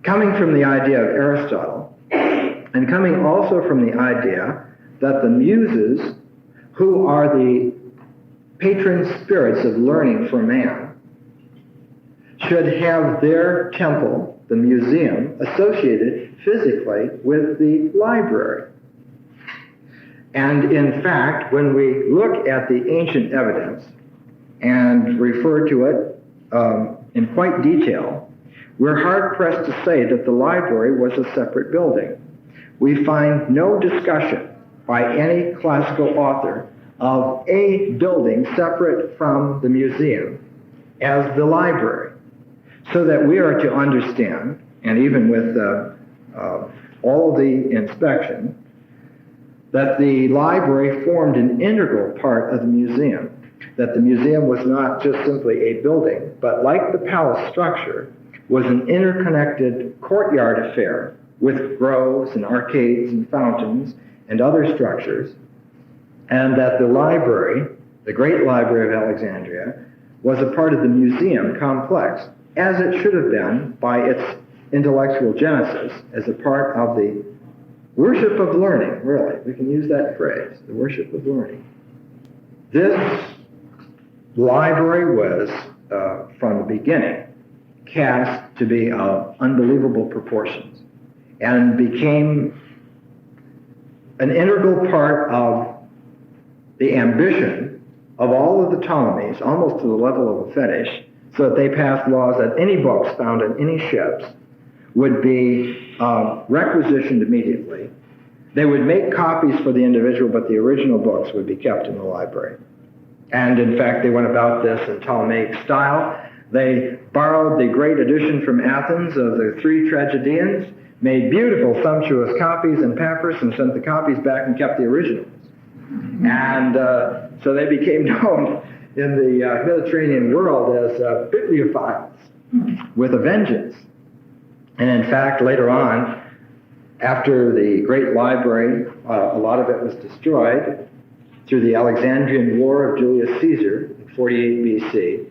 coming from the idea of Aristotle, and coming also from the idea that the Muses, who are the patron spirits of learning for man, should have their temple, the museum, associated physically with the library. And in fact, when we look at the ancient evidence and refer to it in quite detail, we're hard-pressed to say that the library was a separate building. We find no discussion by any classical author of a building separate from the museum as the library, so that we are to understand, and even with all the inspection, that the library formed an integral part of the museum, that the museum was not just simply a building, but like the palace structure, was an interconnected courtyard affair with groves and arcades and fountains and other structures, and that the library, the great library of Alexandria, was a part of the museum complex, as it should have been by its intellectual genesis, as a part of the worship of learning, really. We can use that phrase, the worship of learning. This library was, from the beginning, cast to be of unbelievable proportions and became an integral part of the ambition of all of the Ptolemies, almost to the level of a fetish, so that they passed laws that any books found in any ships would be requisitioned immediately. They would make copies for the individual, but the original books would be kept in the library. And in fact, they went about this in Ptolemaic style. They borrowed the great edition from Athens of the 3 tragedians, made beautiful, sumptuous copies in papyrus, and sent the copies back and kept the originals. And so they became known in the Mediterranean world as bibliophiles with a vengeance. And in fact, later on, after the great library, a lot of it was destroyed through the Alexandrian War of Julius Caesar in 48 BC.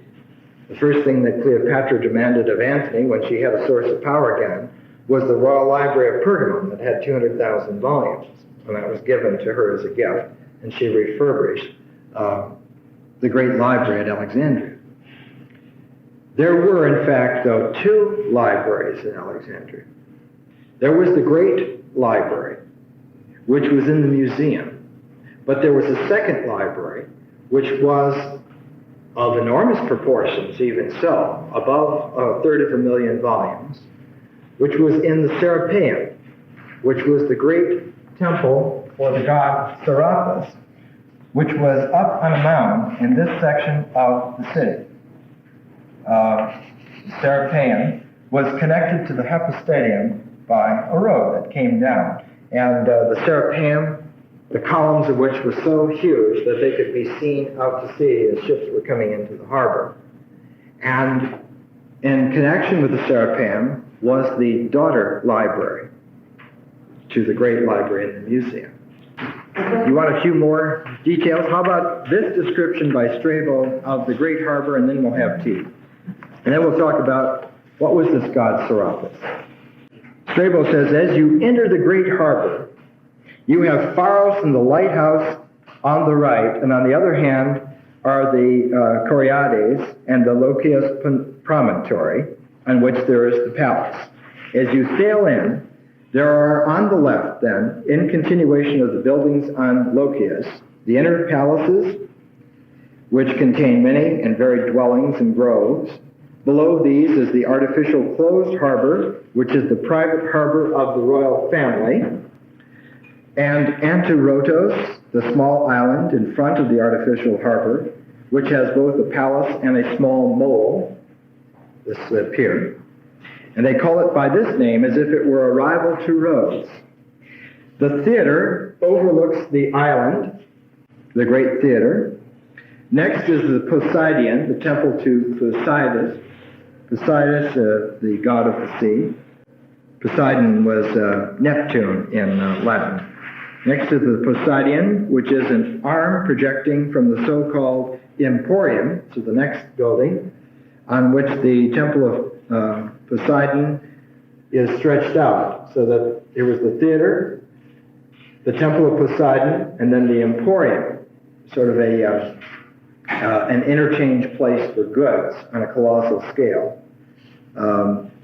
The first thing that Cleopatra demanded of Antony when she had a source of power again was the Royal Library of Pergamum that had 200,000 volumes. and that was given to her as a gift, and she refurbished the great library at Alexandria. There were, in fact, though, two libraries in Alexandria. There was the great library, which was in the museum, but there was a second library, which was of enormous proportions, even so, above 1/3 volumes, which was in the Serapeum, which was the great temple for the god Serapis, which was up on a mound in this section of the city. The Serapeum was connected to the Hypostadeum by a road that came down. And the Serapeum, the columns of which were so huge that they could be seen out to sea as ships were coming into the harbor. And in connection with the Serapeum was the daughter library to the great library in the museum. You want a few more details? How about this description by Strabo of the great harbor, and then we'll have tea. And then we'll talk about what was this god Serapis. Strabo says, as you enter the great harbor, you have Pharos and the lighthouse on the right, and on the other hand are the Coriades and the Lochias promontory, on which there is the palace. As you sail in, there are on the left, then, in continuation of the buildings on Lochias, the inner palaces, which contain many and varied dwellings and groves. Below these is the artificial closed harbor, which is the private harbor of the royal family, and Antirotos, the small island in front of the artificial harbor, which has both a palace and a small mole, this pier. And they call it by this name as if it were a rival to Rhodes. The theater overlooks the island, the great theater. Next is the Poseidion, the temple to Poseidus, the god of the sea. Poseidon was Neptune in Latin. Next is the Poseidion, which is an arm projecting from the so-called Emporium, so the next building, on which the temple of Poseidon is stretched out, so that there was the theater, the temple of Poseidon, and then the Emporium, sort of an interchange place for goods on a colossal scale.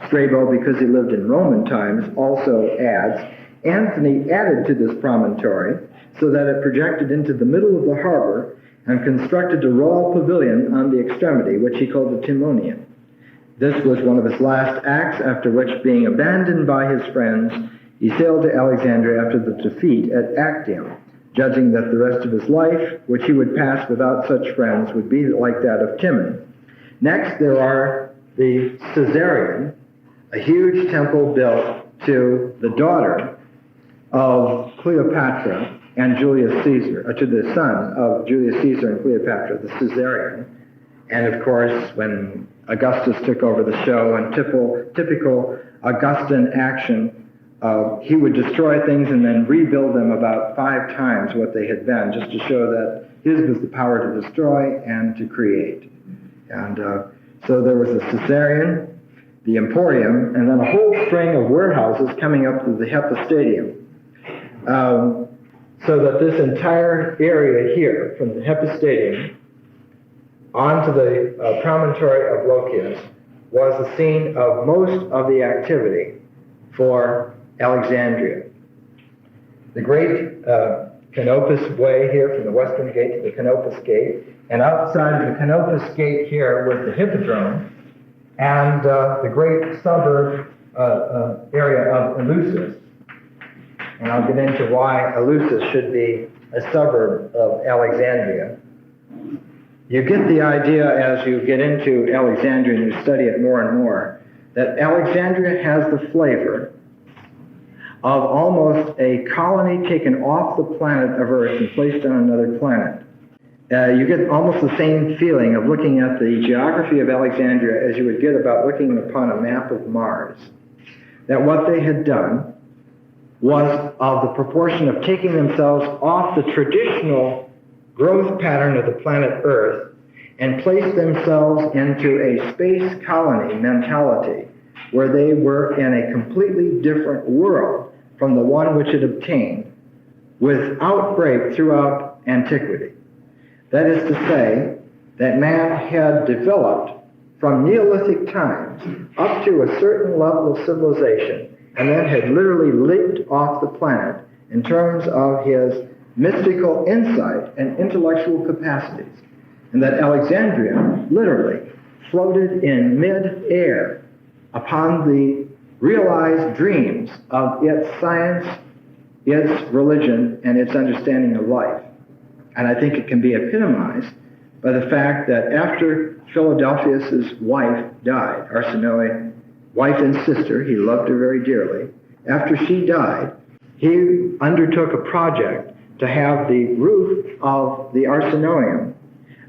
Strabo, because he lived in Roman times, also adds, Antony added to this promontory so that it projected into the middle of the harbor and constructed a royal pavilion on the extremity, which he called the Timonium. This was one of his last acts, after which, being abandoned by his friends, he sailed to Alexandria after the defeat at Actium, judging that the rest of his life, which he would pass without such friends, would be like that of Timon. Next, there are the Caesarion, a huge temple built to the daughter of Cleopatra and Julius Caesar, to the son of Julius Caesar and Cleopatra, the Caesarion. And of course, when Augustus took over the show, and typical Augustan action, he would destroy things and then rebuild them about 5 times what they had been, just to show that his was the power to destroy and to create. And so there was the Caesarion, the Emporium, and then a whole string of warehouses coming up to the Hypostadeum. So that this entire area here, from the Hypostadeum onto the promontory of Lochias, was the scene of most of the activity for Alexandria. The great Canopus way here from the western gate to the Canopus gate, and outside of the Canopus gate here was the Hippodrome, and the great suburb area of Eleusis. And I'll get into why Eleusis should be a suburb of Alexandria. You get the idea as you get into Alexandria and you study it more and more, that Alexandria has the flavor of almost a colony taken off the planet of Earth and placed on another planet. You get almost the same feeling of looking at the geography of Alexandria as you would get about looking upon a map of Mars. That what they had done was of the proportion of taking themselves off the traditional growth pattern of the planet Earth and placed themselves into a space colony mentality where they were in a completely different world from the one which had obtained without break throughout antiquity. That is to say, that man had developed from Neolithic times up to a certain level of civilization, and then had literally leaped off the planet in terms of his mystical insight and intellectual capacities. And that Alexandria literally floated in mid-air upon the realized dreams of its science, its religion, and its understanding of life. And I think it can be epitomized by the fact that after Philadelphus' wife died, Arsinoe, wife and sister, he loved her very dearly, after she died, he undertook a project to have the roof of the Arsinoeum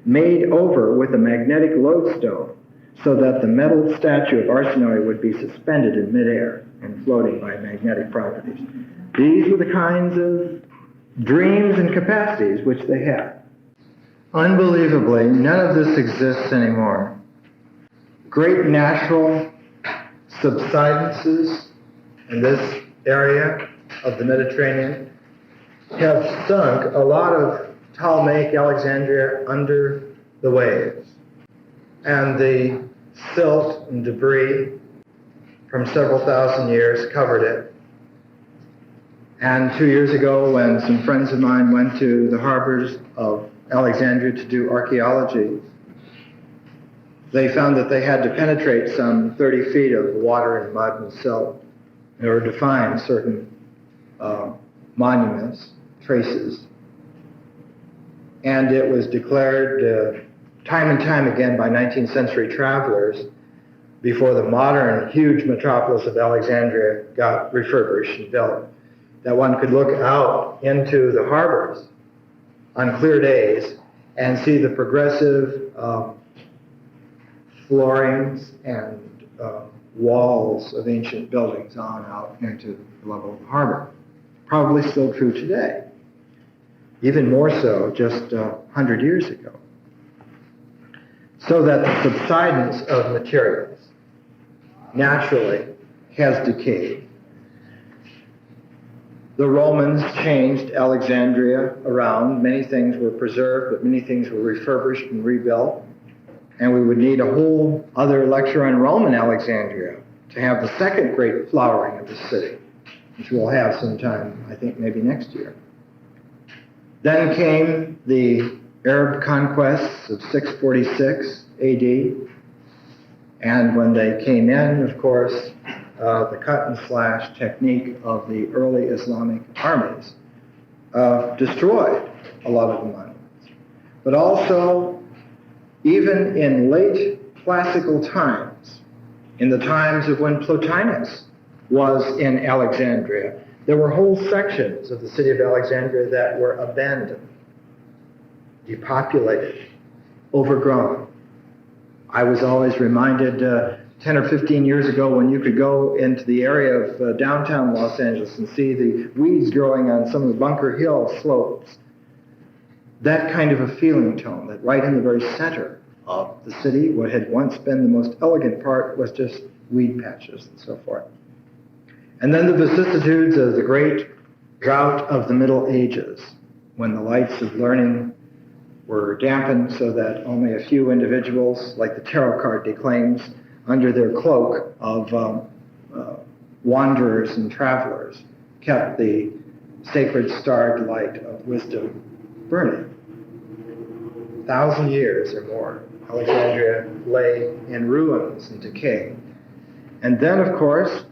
made over with a magnetic lodestone so that the metal statue of Arsinoe would be suspended in midair and floating by magnetic properties. These were the kinds of dreams and capacities which they had. Unbelievably, none of this exists anymore. Great natural subsidences in this area of the Mediterranean have sunk a lot of Ptolemaic Alexandria under the waves. And the silt and debris from several thousand years covered it. And 2 years ago, when some friends of mine went to the harbors of Alexandria to do archaeology, they found that they had to penetrate some 30 feet of water and mud and silt in order to find certain monuments, traces. And it was declared time and time again by 19th century travelers before the modern huge metropolis of Alexandria got refurbished and built, that one could look out into the harbors on clear days and see the progressive floorings and walls of ancient buildings on out into the level of the harbor. Probably still true today. Even more so just 100 years ago. So that the subsidence of materials naturally has decayed. The Romans changed Alexandria around. Many things were preserved, but many things were refurbished and rebuilt. And we would need a whole other lecture on Roman Alexandria to have the second great flowering of the city, which we'll have sometime, I think maybe next year. Then came the Arab conquests of 646 AD. And when they came in, of course, the cut and slash technique of the early Islamic armies destroyed a lot of the monuments. But also, even in late classical times, in the times of when Plotinus was in Alexandria, there were whole sections of the city of Alexandria that were abandoned, depopulated, overgrown. I was always reminded 10 or 15 years ago when you could go into the area of downtown Los Angeles and see the weeds growing on some of the Bunker Hill slopes. That kind of a feeling tone, that right in the very center of the city, what had once been the most elegant part was just weed patches and so forth. And then the vicissitudes of the great drought of the Middle Ages, when the lights of learning were dampened so that only a few individuals, like the tarot card declaims, under their cloak of wanderers and travelers, kept the sacred starred light of wisdom burning. 1,000 years or more, Alexandria lay in ruins and decay. And then, of course,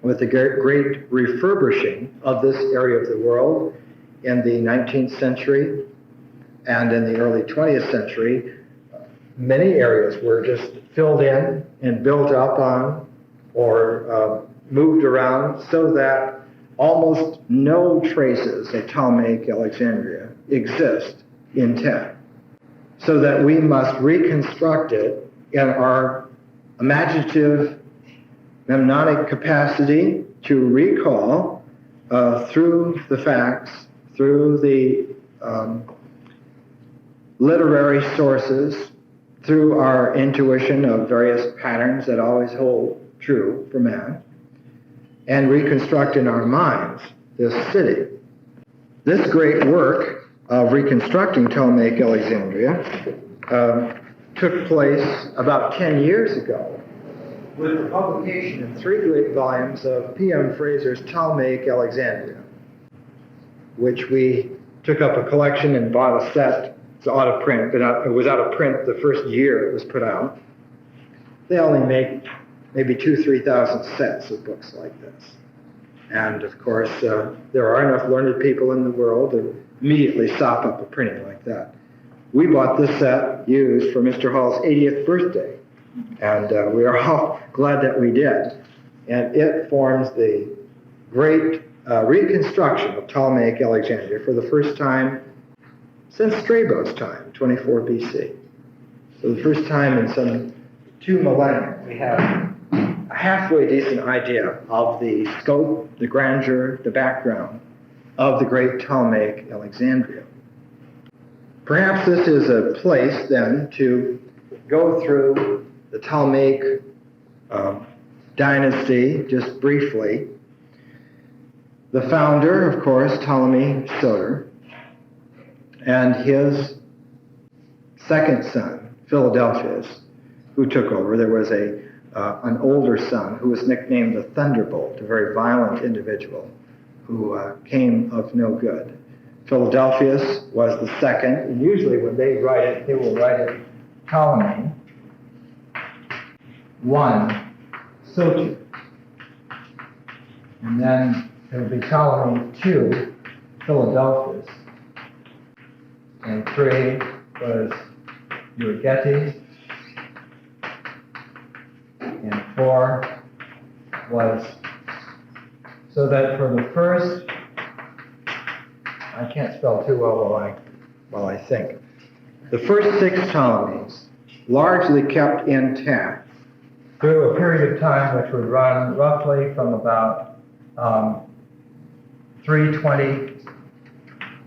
with the great refurbishing of this area of the world in the 19th century and in the early 20th century, many areas were just filled in and built up on or moved around so that almost no traces of Ptolemaic Alexandria exist intact. So that we must reconstruct it in our imaginative mnemonic capacity to recall through the facts, through the literary sources, through our intuition of various patterns that always hold true for man, and reconstruct in our minds this city. This great work of reconstructing Ptolemaic Alexandria took place about 10 years ago with the publication in 3 great volumes of P.M. Fraser's Ptolemaic Alexandria, which we took up a collection and bought a set. It's out of print, but it was out of print the first year it was put out. They only make maybe 2,000 to 3,000 sets of books like this. And of course, there are enough learned people in the world to immediately sop up a printing like that. We bought this set used for Mr. Hall's 80th birthday, and we are all glad that we did. And it forms the great reconstruction of Ptolemaic Alexandria for the first time since Strabo's time, 24 BC. So the first time in some 2 millennia, we have a halfway decent idea of the scope, the grandeur, the background of the great Ptolemaic Alexandria. Perhaps this is a place then to go through the Ptolemaic dynasty just briefly. The founder, of course, Ptolemy Soter, and his second son, Philadelphus, who took over. There was an older son who was nicknamed the Thunderbolt, a very violent individual who came of no good. Philadelphus was the second, and usually when they write it, they will write it Ptolemy 1 Soter. And then it will be Ptolemy 2 Philadelphus. And 3 was Euergetes. And 4 was, so that for the first, I can't spell too well while I think. The first 6 Ptolemies largely kept intact through a period of time which would run roughly from about 320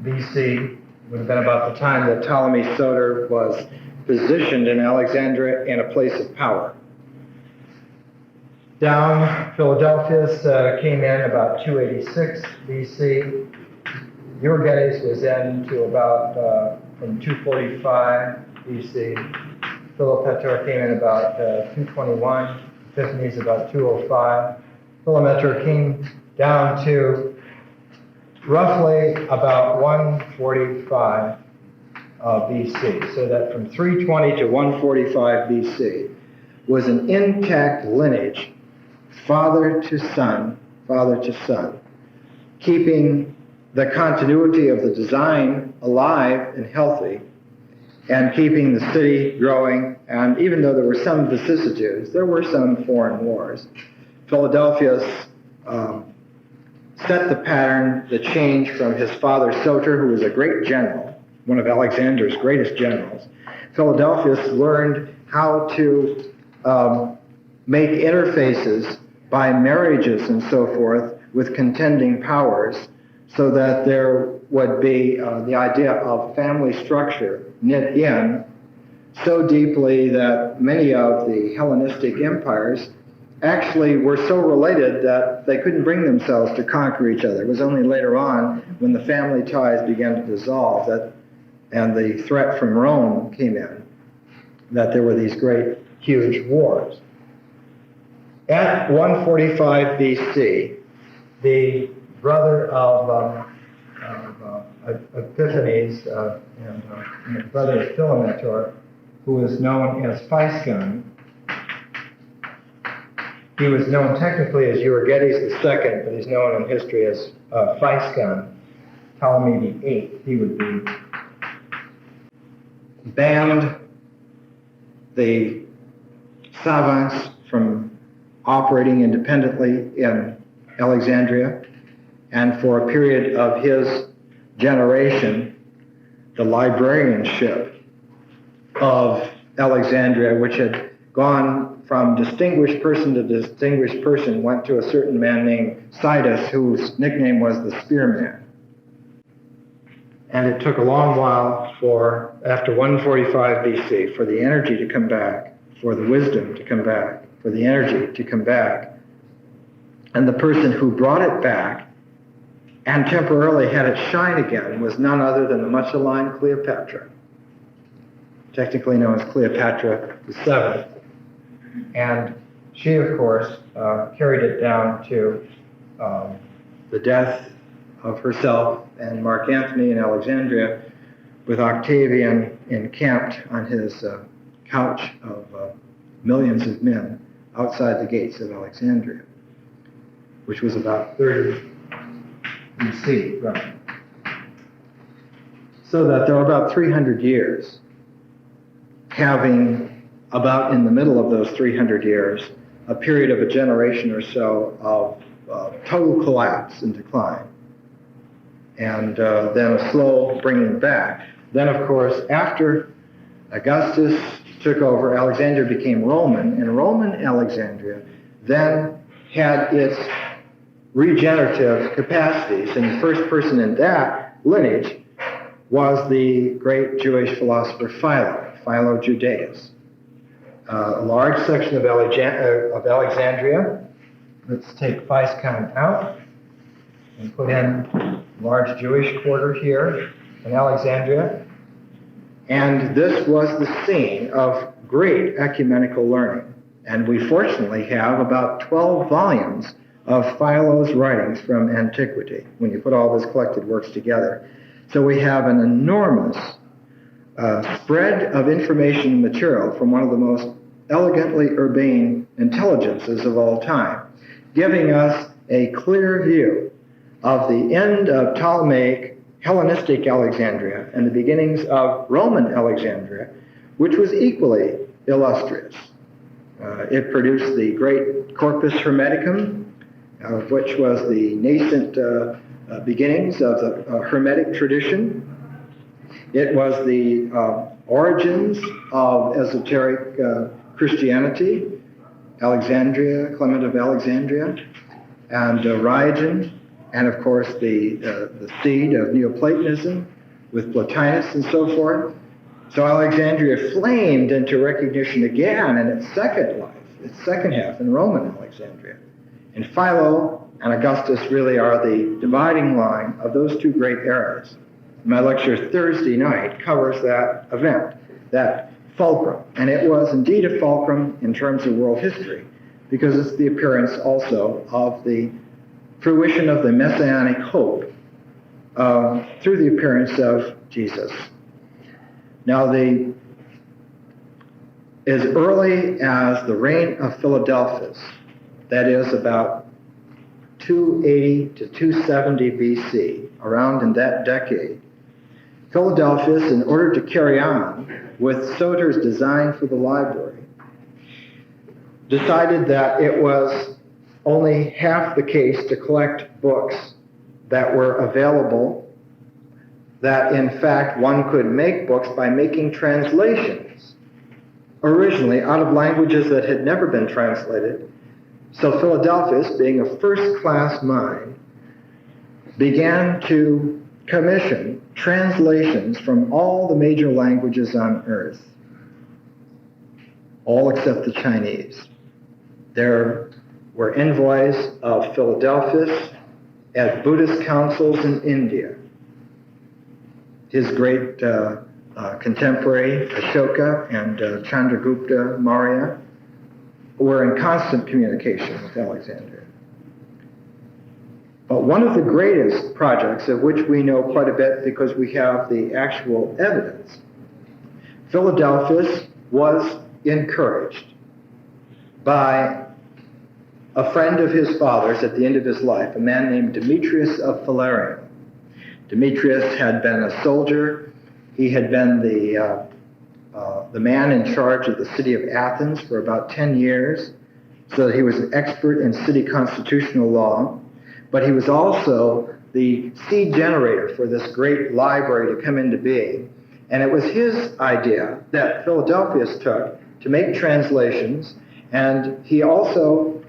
BC, would have been about the time that Ptolemy Soter was positioned in Alexandria in a place of power. Down, Philadelphus came in about 286 BC. Euergetes was in to about from 245 BC. Philopator came in about 221. Epiphanes about 205. Philometor came down to roughly about 145 BC. So that from 320 to 145 BC was an intact lineage, father to son, keeping the continuity of the design alive and healthy, and keeping the city growing. And even though there were some vicissitudes, there were some foreign wars. Philadelphus set the pattern, the change from his father Soter, who was a great general, one of Alexander's greatest generals. Philadelphus learned how to make interfaces by marriages and so forth with contending powers, so that there would be the idea of family structure knit in so deeply that many of the Hellenistic empires actually were so related that they couldn't bring themselves to conquer each other. It was only later on, when the family ties began to dissolve and the threat from Rome came in, that there were these great, huge wars. At 145 BC, the brother of Epiphanes and brother of Philometor, who was known as Physcon, he was known technically as Euergetes II, but he's known in history as Physcon, Ptolemy VIII. He would be, banned the savants from operating independently in Alexandria, and for a period of his generation, the librarianship of Alexandria, which had gone from distinguished person to distinguished person, went to a certain man named Sidus, whose nickname was the Spearman. And it took a long while after 145 BC, for the energy to come back, for the wisdom to come back, for the energy to come back. And the person who brought it back and temporarily had it shine again was none other than the much-maligned Cleopatra, technically known as Cleopatra VII. And she, of course, carried it down to the death of herself and Mark Antony in Alexandria, with Octavian encamped on his couch of millions of men outside the gates of Alexandria, which was about 30 BC, roughly. So that there were about 300 years, having about in the middle of those 300 years, a period of a generation or so of total collapse and decline, and then a slow bringing back. Then, of course, after Augustus took over, Alexandria became Roman, and Roman Alexandria then had its regenerative capacities, and the first person in that lineage was the great Jewish philosopher Philo Judaeus. A large section of Alexandria, let's take Physkon out and put in a large Jewish quarter here in Alexandria. And this was the scene of great ecumenical learning. And we fortunately have about 12 volumes of Philo's writings from antiquity, when you put all his collected works together. So we have an enormous spread of information and material from one of the most elegantly urbane intelligences of all time, giving us a clear view of the end of Ptolemaic Hellenistic Alexandria and the beginnings of Roman Alexandria, which was equally illustrious. It produced the great Corpus Hermeticum, which was the nascent beginnings of the Hermetic tradition. It was the origins of esoteric Christianity, Alexandria, Clement of Alexandria, and Origen, and of course the seed of Neoplatonism with Plotinus and so forth. So Alexandria flamed into recognition again in its second life, its second half in Roman Alexandria. And Philo and Augustus really are the dividing line of those two great eras. My lecture Thursday night covers that event, that fulcrum. And it was indeed a fulcrum in terms of world history, because it's the appearance also of the fruition of the messianic hope through the appearance of Jesus. Now, as early as the reign of Philadelphus, that is about 280 to 270 BC, around in that decade, Philadelphus, in order to carry on with Soter's design for the library, decided that it was only half the case to collect books that were available, that in fact one could make books by making translations originally out of languages that had never been translated. So Philadelphus, being a first-class mind, began to commission translations from all the major languages on earth, all except the Chinese. There were envoys of Philadelphus at Buddhist councils in India. His great contemporary, Ashoka and Chandragupta Maurya, were in constant communication with Alexandria. But one of the greatest projects, of which we know quite a bit because we have the actual evidence, Philadelphus was encouraged by a friend of his father's at the end of his life, a man named Demetrius of Phalerum. Demetrius had been a soldier. He had been the man in charge of the city of Athens for about 10 years, so that he was an expert in city constitutional law. But he was also the seed generator for this great library to come into being. And it was his idea that Philadelphus took to make translations, and he also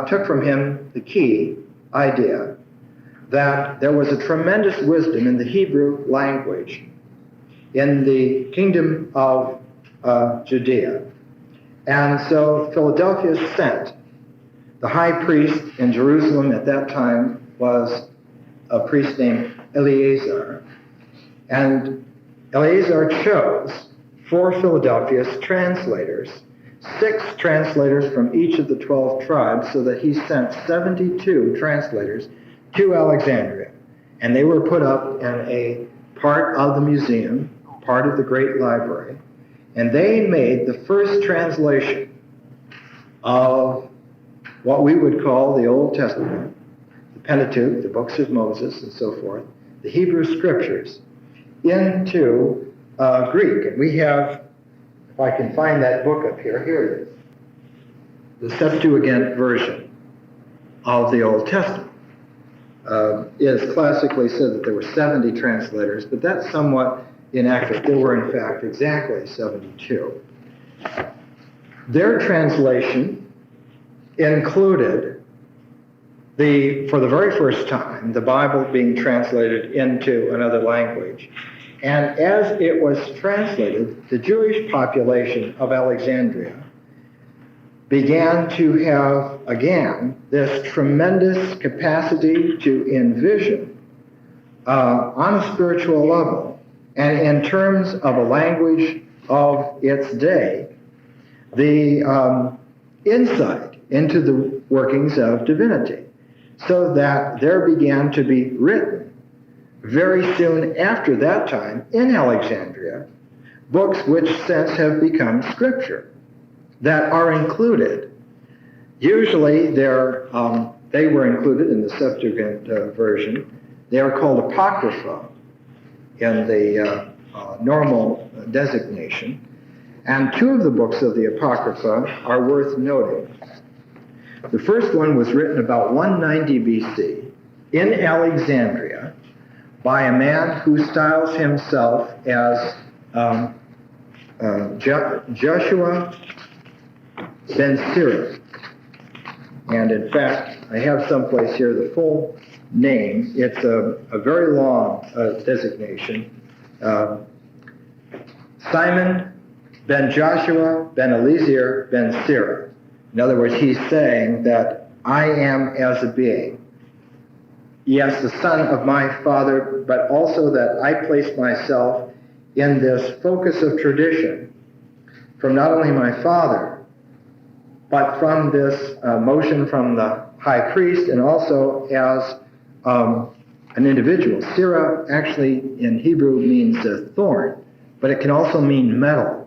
took from him the key idea that there was a tremendous wisdom in the Hebrew language in the kingdom of Judea. And so Philadelphus sent the high priest in Jerusalem at that time was a priest named Eleazar. And Eleazar chose 4 Philadelphia's translators, 6 translators from each of the 12 tribes, so that he sent 72 translators to Alexandria. And they were put up in a part of the museum, part of the great library, and they made the first translation of what we would call the Old Testament, the Pentateuch, the books of Moses and so forth, the Hebrew Scriptures, into Greek. And we have, if I can find that book up here, here it is, the Septuagint version of the Old Testament. It is classically said that there were 70 translators, but that's somewhat inaccurate. There were, in fact, exactly 72. Their translation included for the very first time, the Bible being translated into another language. And as it was translated, the Jewish population of Alexandria began to have, again, this tremendous capacity to envision on a spiritual level and in terms of a language of its day, the insight into the workings of divinity, so that there began to be written very soon after that time in Alexandria books which since have become scripture that are included. Usually they were included in the Septuagint version. They are called Apocrypha in the normal designation. And 2 of the books of the Apocrypha are worth noting. The first one was written about 190 BC in Alexandria by a man who styles himself as Joshua ben Sira. And in fact, I have someplace here the full name. It's a very long designation. Simon ben Joshua ben Eliezer ben Sira. In other words, he's saying that I am as a being, yes, the son of my father, but also that I place myself in this focus of tradition from not only my father, but from this motion from the high priest, and also as an individual. Sira actually in Hebrew means thorn, but it can also mean metal.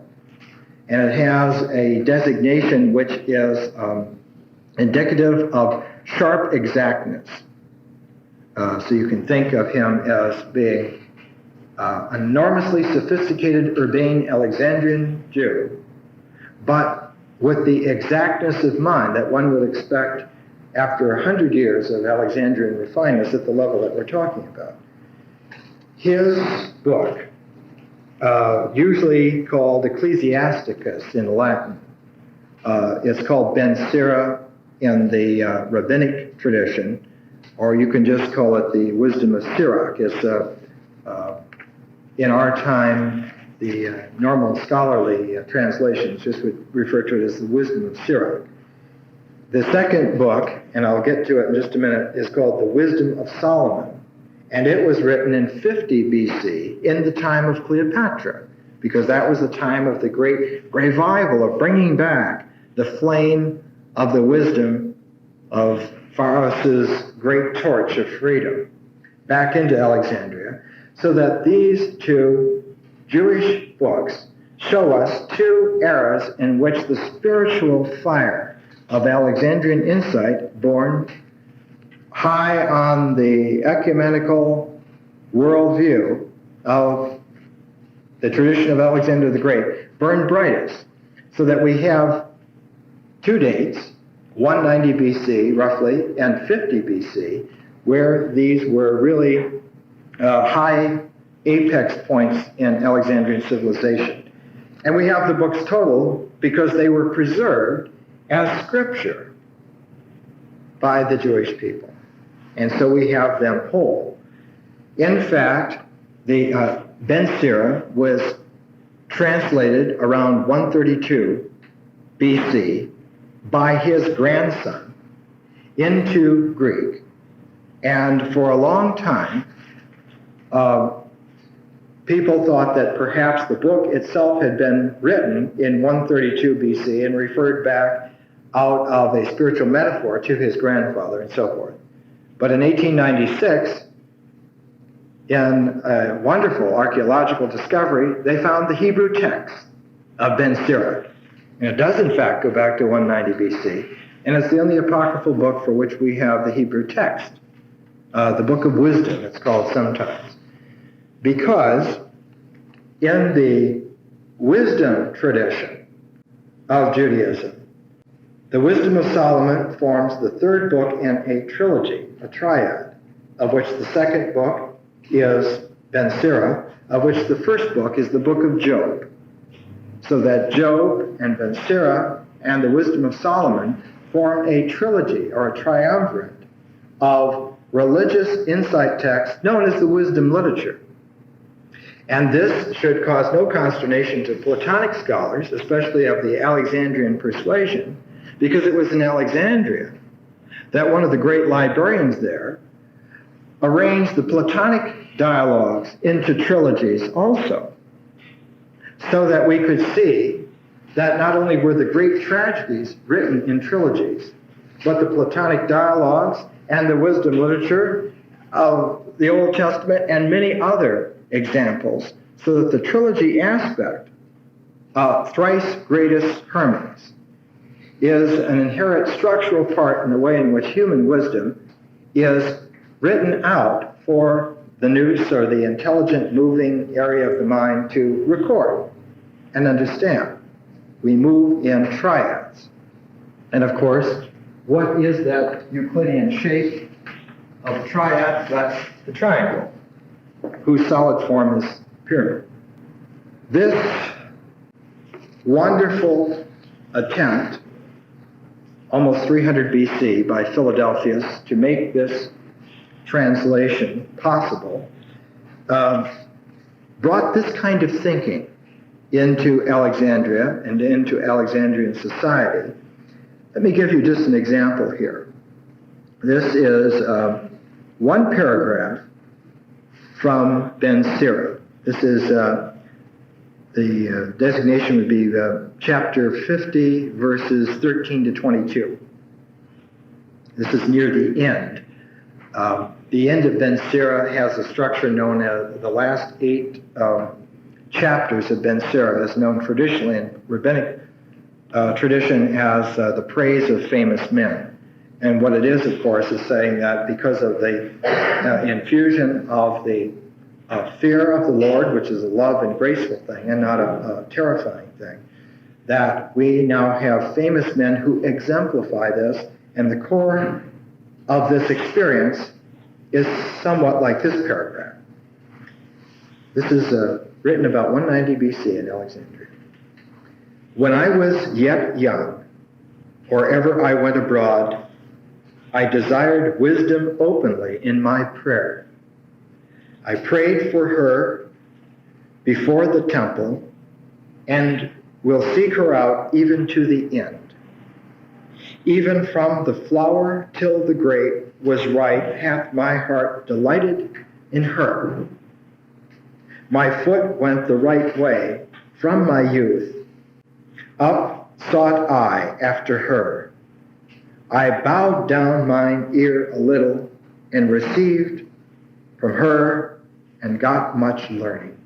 And it has a designation which is indicative of sharp exactness. So you can think of him as being an enormously sophisticated, urbane Alexandrian Jew, but with the exactness of mind that one would expect after 100 years of Alexandrian refinement at the level that we're talking about. His book, usually called Ecclesiasticus in Latin, is called Ben Sira in the rabbinic tradition, or you can just call it the Wisdom of Sirach. It's in our time, the normal scholarly translations just would refer to it as the Wisdom of Sirach. The second book, and I'll get to it in just a minute, is called the Wisdom of Solomon, and it was written in 50 BC in the time of Cleopatra, because that was the time of the great revival of bringing back the flame of the wisdom of Pharaoh's great torch of freedom back into Alexandria, so that these 2 Jewish books show us 2 eras in which the spiritual fire of Alexandrian insight, born high on the ecumenical worldview of the tradition of Alexander the Great, burned brightest, so that we have 2 dates, 190 BC roughly, and 50 BC, where these were really high apex points in Alexandrian civilization. And we have the books total because they were preserved as scripture by the Jewish people. And so we have them whole. In fact, the Ben Sira was translated around 132 BC by his grandson into Greek. And for a long time, people thought that perhaps the book itself had been written in 132 BC and referred back out of a spiritual metaphor to his grandfather and so forth. But in 1896, in a wonderful archaeological discovery, they found the Hebrew text of Ben Sira. And it does, in fact, go back to 190 BC, and it's the only apocryphal book for which we have the Hebrew text, the Book of Wisdom, it's called sometimes. Because in the wisdom tradition of Judaism, the Wisdom of Solomon forms the third book in a trilogy, a triad, of which the second book is Ben Sira, of which the first book is the book of Job. So that Job and Ben Sira and the Wisdom of Solomon form a trilogy or a triumvirate of religious insight texts known as the wisdom literature. And this should cause no consternation to Platonic scholars, especially of the Alexandrian persuasion, because it was in Alexandria that one of the great librarians there arranged the Platonic dialogues into trilogies also, so that we could see that not only were the Greek tragedies written in trilogies, but the Platonic dialogues and the wisdom literature of the Old Testament and many other examples, so that the trilogy aspect of Thrice Greatest Hermes is an inherent structural part in the way in which human wisdom is written out for the nous, or the intelligent moving area of the mind, to record and understand. We move in triads. And of course, what is that Euclidean shape of a triad? That's the triangle, whose solid form is pyramid. This wonderful attempt, almost 300 BC, by Philadelphus to make this translation possible, brought this kind of thinking into Alexandria and into Alexandrian society. Let me give you just an example here. This is one paragraph from Ben Sira. This is the designation would be chapter 50, verses 13 to 22. This is near the end. The end of Ben Sira has a structure known as the last 8 chapters of Ben Sira, as known traditionally in rabbinic tradition as the praise of famous men. And what it is, of course, is saying that because of the infusion of the fear of the Lord, which is a love and graceful thing and not a terrifying thing, that we now have famous men who exemplify this, and the core of this experience is somewhat like this paragraph. This is written about 190 BC in Alexandria. When I was yet young, or ever I went abroad, I desired wisdom openly in my prayer. I prayed for her before the temple, and will seek her out even to the end. Even from the flower till the grape was ripe, hath my heart delighted in her. My foot went the right way from my youth. Up sought I after her. I bowed down mine ear a little, and received from her, and got much learning.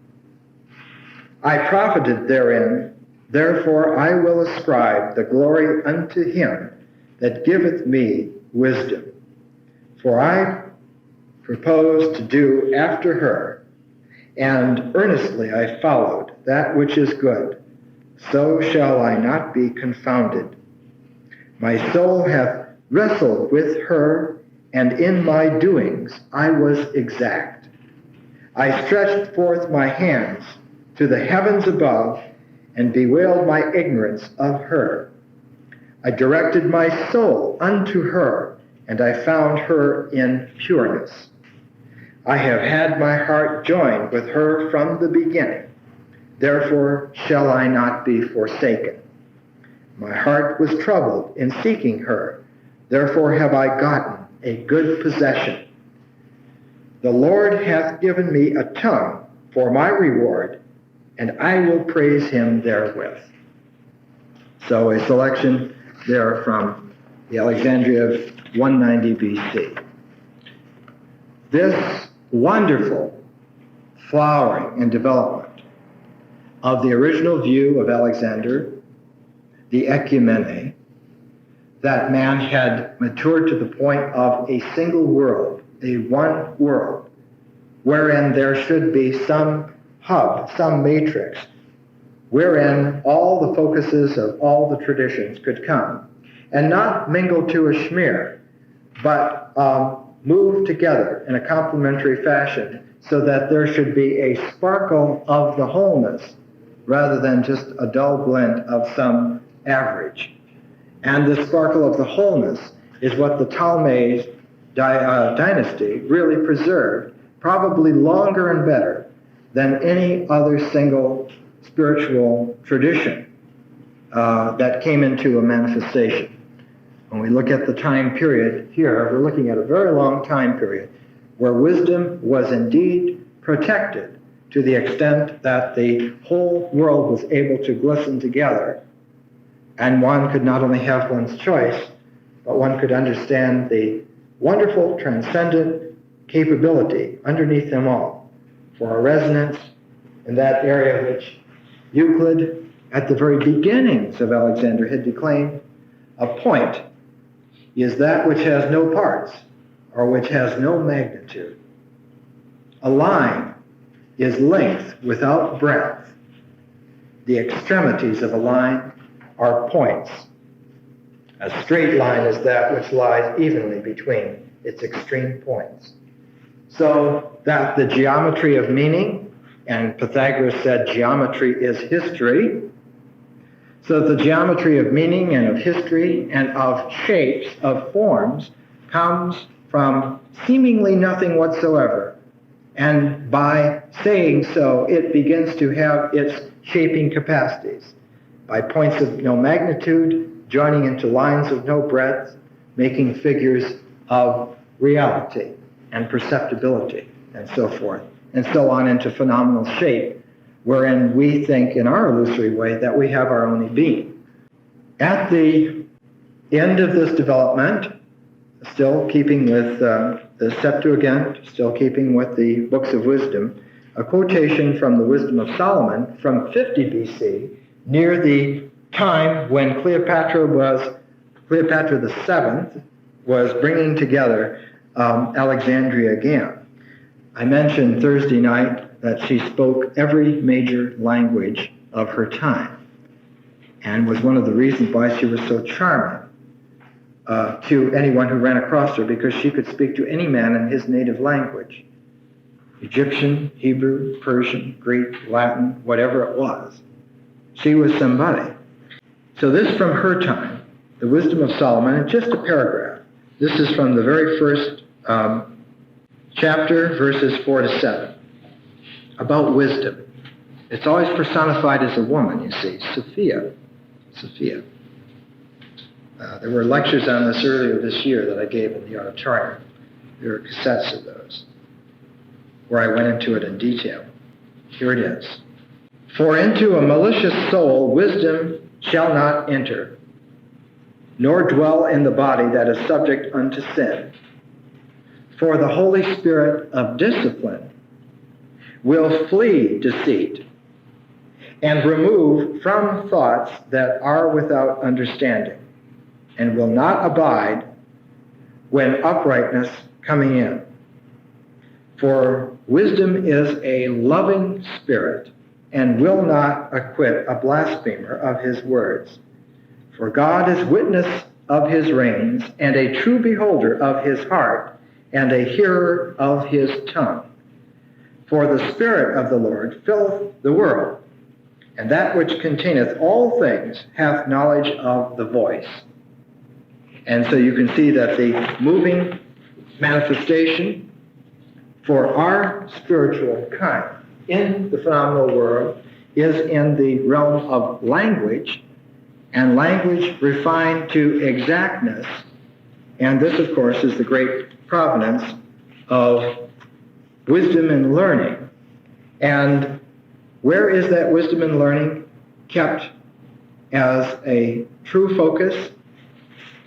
I profited therein, therefore I will ascribe the glory unto him that giveth me wisdom. For I propose to do after her, and earnestly I followed that which is good. So shall I not be confounded. My soul hath wrestled with her, and in my doings I was exact. I stretched forth my hands to the heavens above, and bewailed my ignorance of her. I directed my soul unto her, and I found her in pureness. I have had my heart joined with her from the beginning. Therefore shall I not be forsaken. My heart was troubled in seeking her. Therefore have I gotten a good possession. The Lord hath given me a tongue for my reward, and I will praise him therewith. So a selection there from the Alexandria of 190 BC. This wonderful flowering and development of the original view of Alexander, the ecumene, that man had matured to the point of a single world, a one world, wherein there should be some hub, some matrix, wherein all the focuses of all the traditions could come, and not mingle to a schmear, but move together in a complementary fashion so that there should be a sparkle of the wholeness rather than just a dull blend of some average. And the sparkle of the wholeness is what the Ptolemaic dynasty really preserved, probably longer and better than any other single spiritual tradition that came into a manifestation. When we look at the time period here, we're looking at a very long time period where wisdom was indeed protected to the extent that the whole world was able to glisten together, and one could not only have one's choice, but one could understand the wonderful transcendent capability underneath them all for a resonance in that area which Euclid, at the very beginnings of Alexander, had declaimed: a point is that which has no parts or which has no magnitude. A line is length without breadth. The extremities of a line are points. A straight line is that which lies evenly between its extreme points. So that the geometry of meaning, and Pythagoras said geometry is history, so the geometry of meaning and of history and of shapes, of forms, comes from seemingly nothing whatsoever. And by saying so, it begins to have its shaping capacities. By points of no magnitude, joining into lines of no breadth, making figures of reality and perceptibility, and so forth, and so on into phenomenal shape, wherein we think in our illusory way that we have our only being. At the end of this development, still keeping with the Septuagint, still keeping with the books of wisdom, a quotation from the Wisdom of Solomon from 50 BC, near the time when Cleopatra VII was bringing together Alexandria again. I mentioned Thursday night that she spoke every major language of her time, and was one of the reasons why she was so charming to anyone who ran across her, because she could speak to any man in his native language. Egyptian, Hebrew, Persian, Greek, Latin, whatever it was. She was somebody. So this from her time, the Wisdom of Solomon, and just a paragraph. This is from the very first chapter, verses 4 to 7, about wisdom. It's always personified as a woman, you see, Sophia. Sophia. There were lectures on this earlier this year that I gave in the auditorium. There are cassettes of those, where I went into it in detail. Here it is. For into a malicious soul wisdom shall not enter, nor dwell in the body that is subject unto sin. For the Holy Spirit of discipline will flee deceit, and remove from thoughts that are without understanding, and will not abide when uprightness coming in. For wisdom is a loving spirit, and will not acquit a blasphemer of his words. For God is witness of his reins, and a true beholder of his heart, and a hearer of his tongue. For the Spirit of the Lord filleth the world, and that which containeth all things hath knowledge of the voice. And so you can see that the moving manifestation for our spiritual kind in the phenomenal world is in the realm of language, and language refined to exactness. And this, of course, is the great provenance of wisdom and learning. And where is that wisdom and learning kept as a true focus?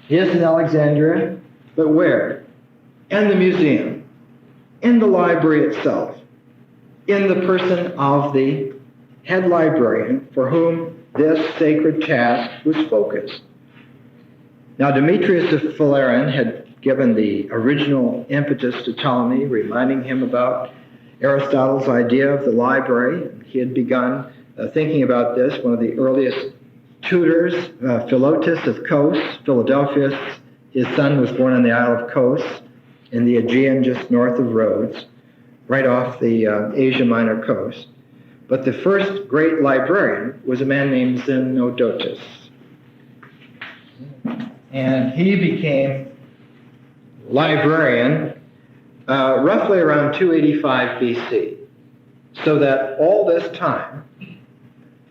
Yes, in Alexandria, but where? In the museum, in the library itself, in the person of the head librarian for whom this sacred task was focused. Now, Demetrius of Phaleron had given the original impetus to Ptolemy, reminding him about Aristotle's idea of the library. He had begun thinking about this. One of the earliest tutors, Philotas of Kos, Philadelphus, his son was born on the Isle of Kos in the Aegean just north of Rhodes, right off the Asia Minor coast. But the first great librarian was a man named Zenodotus. And he became librarian roughly around 285 BC. So that all this time,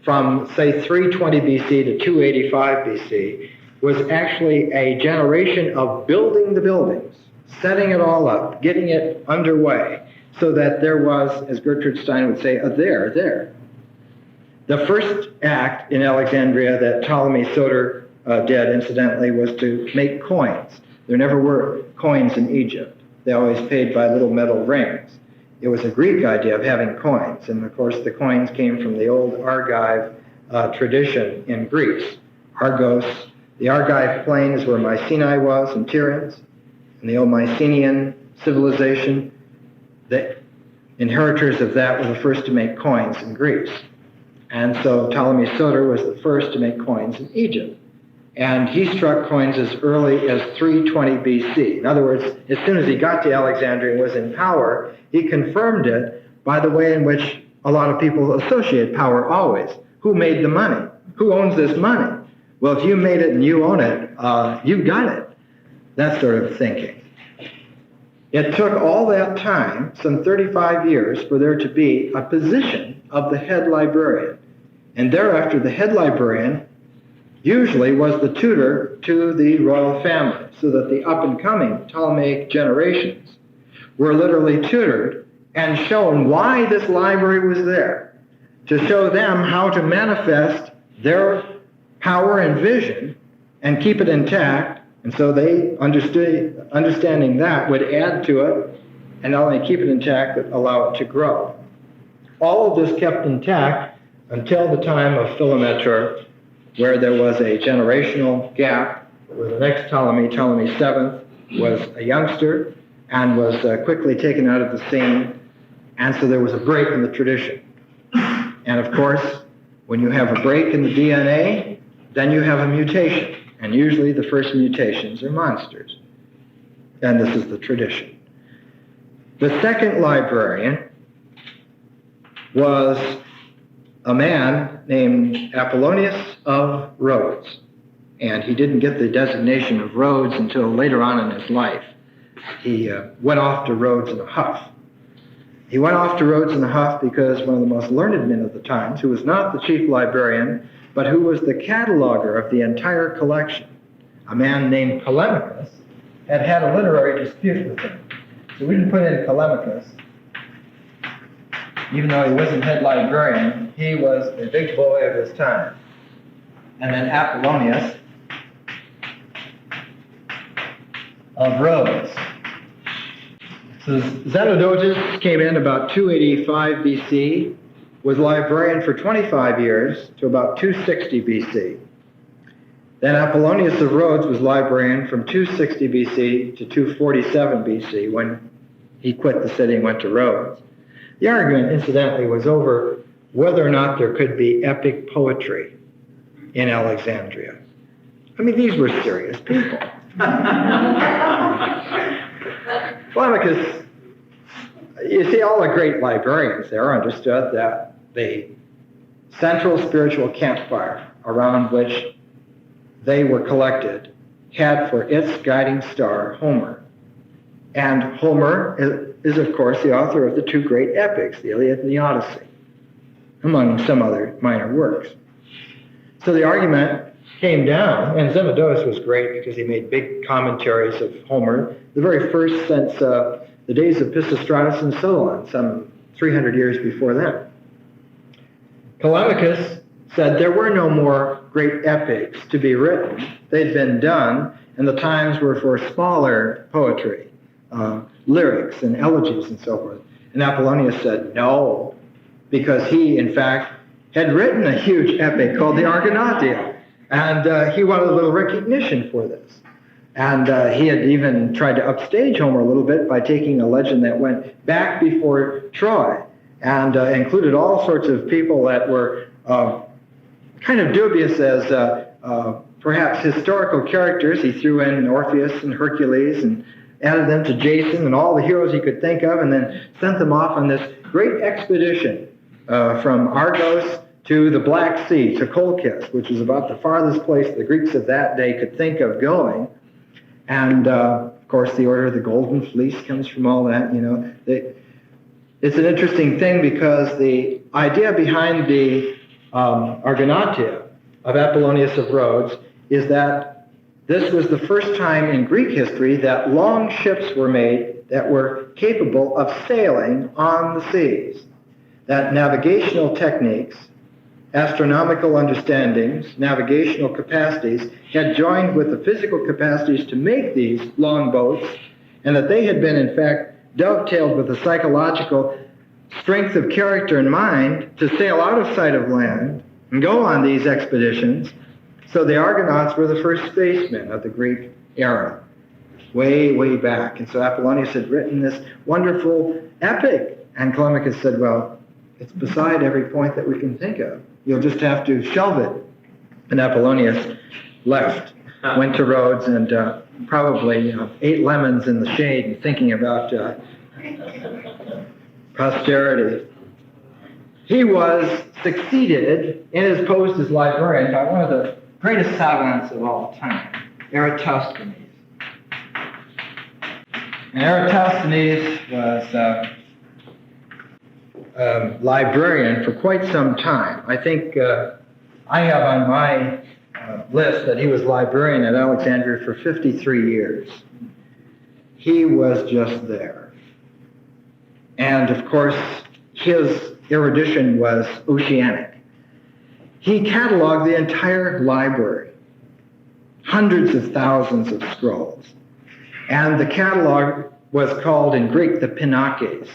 from say 320 BC to 285 BC, was actually a generation of building the buildings, setting it all up, getting it underway, so that there was, as Gertrude Stein would say, a there. The first act in Alexandria that Ptolemy Soter did, incidentally, was to make coins. There never were coins in Egypt. They always paid by little metal rings. It was a Greek idea of having coins, and of course the coins came from the old Argive tradition in Greece. Argos, the Argive plain is where Mycenae was in Tiryns, and the old Mycenaean civilization, the inheritors of that were the first to make coins in Greece. And so Ptolemy Soter was the first to make coins in Egypt. And he struck coins as early as 320 BC. In other words, as soon as he got to Alexandria and was in power, he confirmed it by the way in which a lot of people associate power always. Who made the money? Who owns this money? Well, if you made it and you own it, you got it. That sort of thinking. It took all that time, some 35 years, for there to be a position of the head librarian. And thereafter, the head librarian usually was the tutor to the royal family, so that the up-and-coming Ptolemaic generations were literally tutored and shown why this library was there, to show them how to manifest their power and vision and keep it intact. And so they understanding that would add to it, and not only keep it intact, but allow it to grow. All of this kept intact until the time of Philometor, where there was a generational gap, where the next Ptolemy, Ptolemy VII, was a youngster and was quickly taken out of the scene, and so there was a break in the tradition. And of course, when you have a break in the DNA, then you have a mutation, and usually the first mutations are monsters. And this is the tradition. The second librarian was a man named Apollonius of Rhodes. And he didn't get the designation of Rhodes until later on in his life. He went off to Rhodes in a huff. He went off to Rhodes in a huff because one of the most learned men of the times, who was not the chief librarian, but who was the cataloger of the entire collection, a man named Ptolemaic, had had a literary dispute with him. So we didn't put in Ptolemaic. Even though he wasn't head librarian, he was a big boy of his time. And then Apollonius of Rhodes. So Zenodotus came in about 285 BC, was librarian for 25 years to about 260 BC. Then Apollonius of Rhodes was librarian from 260 BC to 247 BC when he quit the city and went to Rhodes. The argument, incidentally, was over whether or not there could be epic poetry in Alexandria. I mean, these were serious people. Ptolemaic, you see, all the great librarians there understood that the central spiritual campfire around which they were collected had for its guiding star Homer. And Homer is, of course, the author of the two great epics, the Iliad and the Odyssey, among some other minor works. So the argument came down, and Zenodotus was great because he made big commentaries of Homer. The very first, since the days of Pisistratus and Solon, some 300 years before that. Ptolemaic said there were no more great epics to be written. They'd been done, and the times were for smaller poetry, lyrics and elegies and so forth. And Apollonius said no, because he, in fact, had written a huge epic called the Argonautia, and he wanted a little recognition for this. And he had even tried to upstage Homer a little bit by taking a legend that went back before Troy, and included all sorts of people that were kind of dubious as perhaps historical characters. He threw in Orpheus and Hercules and added them to Jason and all the heroes he could think of, and then sent them off on this great expedition from Argos to the Black Sea, to Colchis, which was about the farthest place the Greeks of that day could think of going. And, of course, the Order of the Golden Fleece comes from all that, you know. It's an interesting thing because the idea behind the Argonautia of Apollonius of Rhodes is that this was the first time in Greek history that long ships were made that were capable of sailing on the seas. That navigational techniques, astronomical understandings, navigational capacities had joined with the physical capacities to make these long boats, and that they had been, in fact, dovetailed with the psychological strength of character and mind to sail out of sight of land and go on these expeditions. So the Argonauts were the first spacemen of the Greek era, way, way back. And so Apollonius had written this wonderful epic, and Ptolemaic said, well, it's beside every point that we can think of. You'll just have to shelve it. And Apollonius left, went to Rhodes, and probably ate lemons in the shade, thinking about posterity. He was succeeded in his post as librarian by one of the greatest savants of all time, Eratosthenes. And Eratosthenes was librarian for quite some time. I think I have on my list that he was librarian at Alexandria for 53 years. He was just there. And of course, his erudition was oceanic. He cataloged the entire library, hundreds of thousands of scrolls. And the catalog was called in Greek the Pinakes.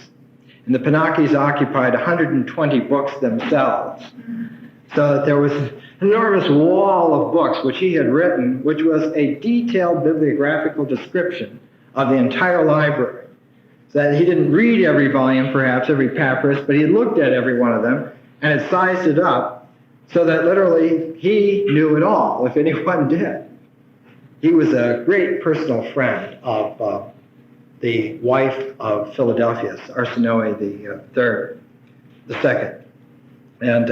And the Pinakes occupied 120 books themselves. So that there was an enormous wall of books which he had written, which was a detailed bibliographical description of the entire library. So that he didn't read every volume, perhaps every papyrus, but he looked at every one of them and had sized it up so that literally he knew it all, if anyone did. He was a great personal friend of the wife of Philadelphus, Arsinoe the second. And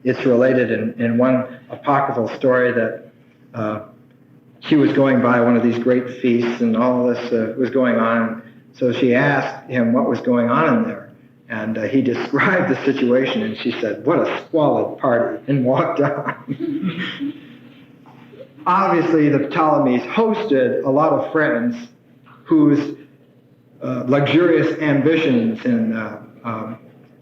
it's related in one apocryphal story that she was going by one of these great feasts and all this was going on. So she asked him what was going on in there. And he described the situation, and she said, "What a squalid party," and walked on. Obviously, the Ptolemies hosted a lot of friends whose luxurious ambitions in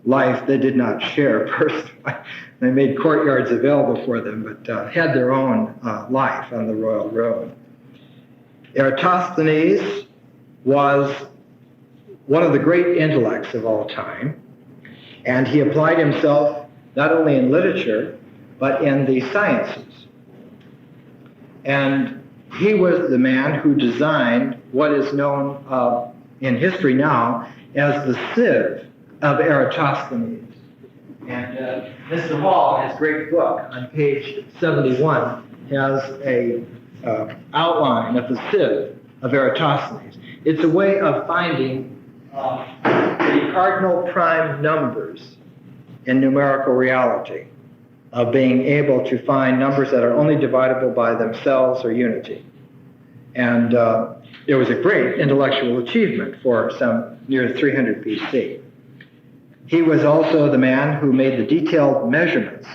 life they did not share personally. They made courtyards available for them, but had their own life on the royal road. Eratosthenes was one of the great intellects of all time, and he applied himself not only in literature, but in the sciences. And he was the man who designed what is known in history now as the sieve of Eratosthenes. And Mr. Hall, in his great book on page 71, has a outline of the sieve of Eratosthenes. It's a way of finding the cardinal prime numbers in numerical reality, of being able to find numbers that are only dividable by themselves or unity. And it was a great intellectual achievement for some near 300 BC. He was also the man who made the detailed measurements.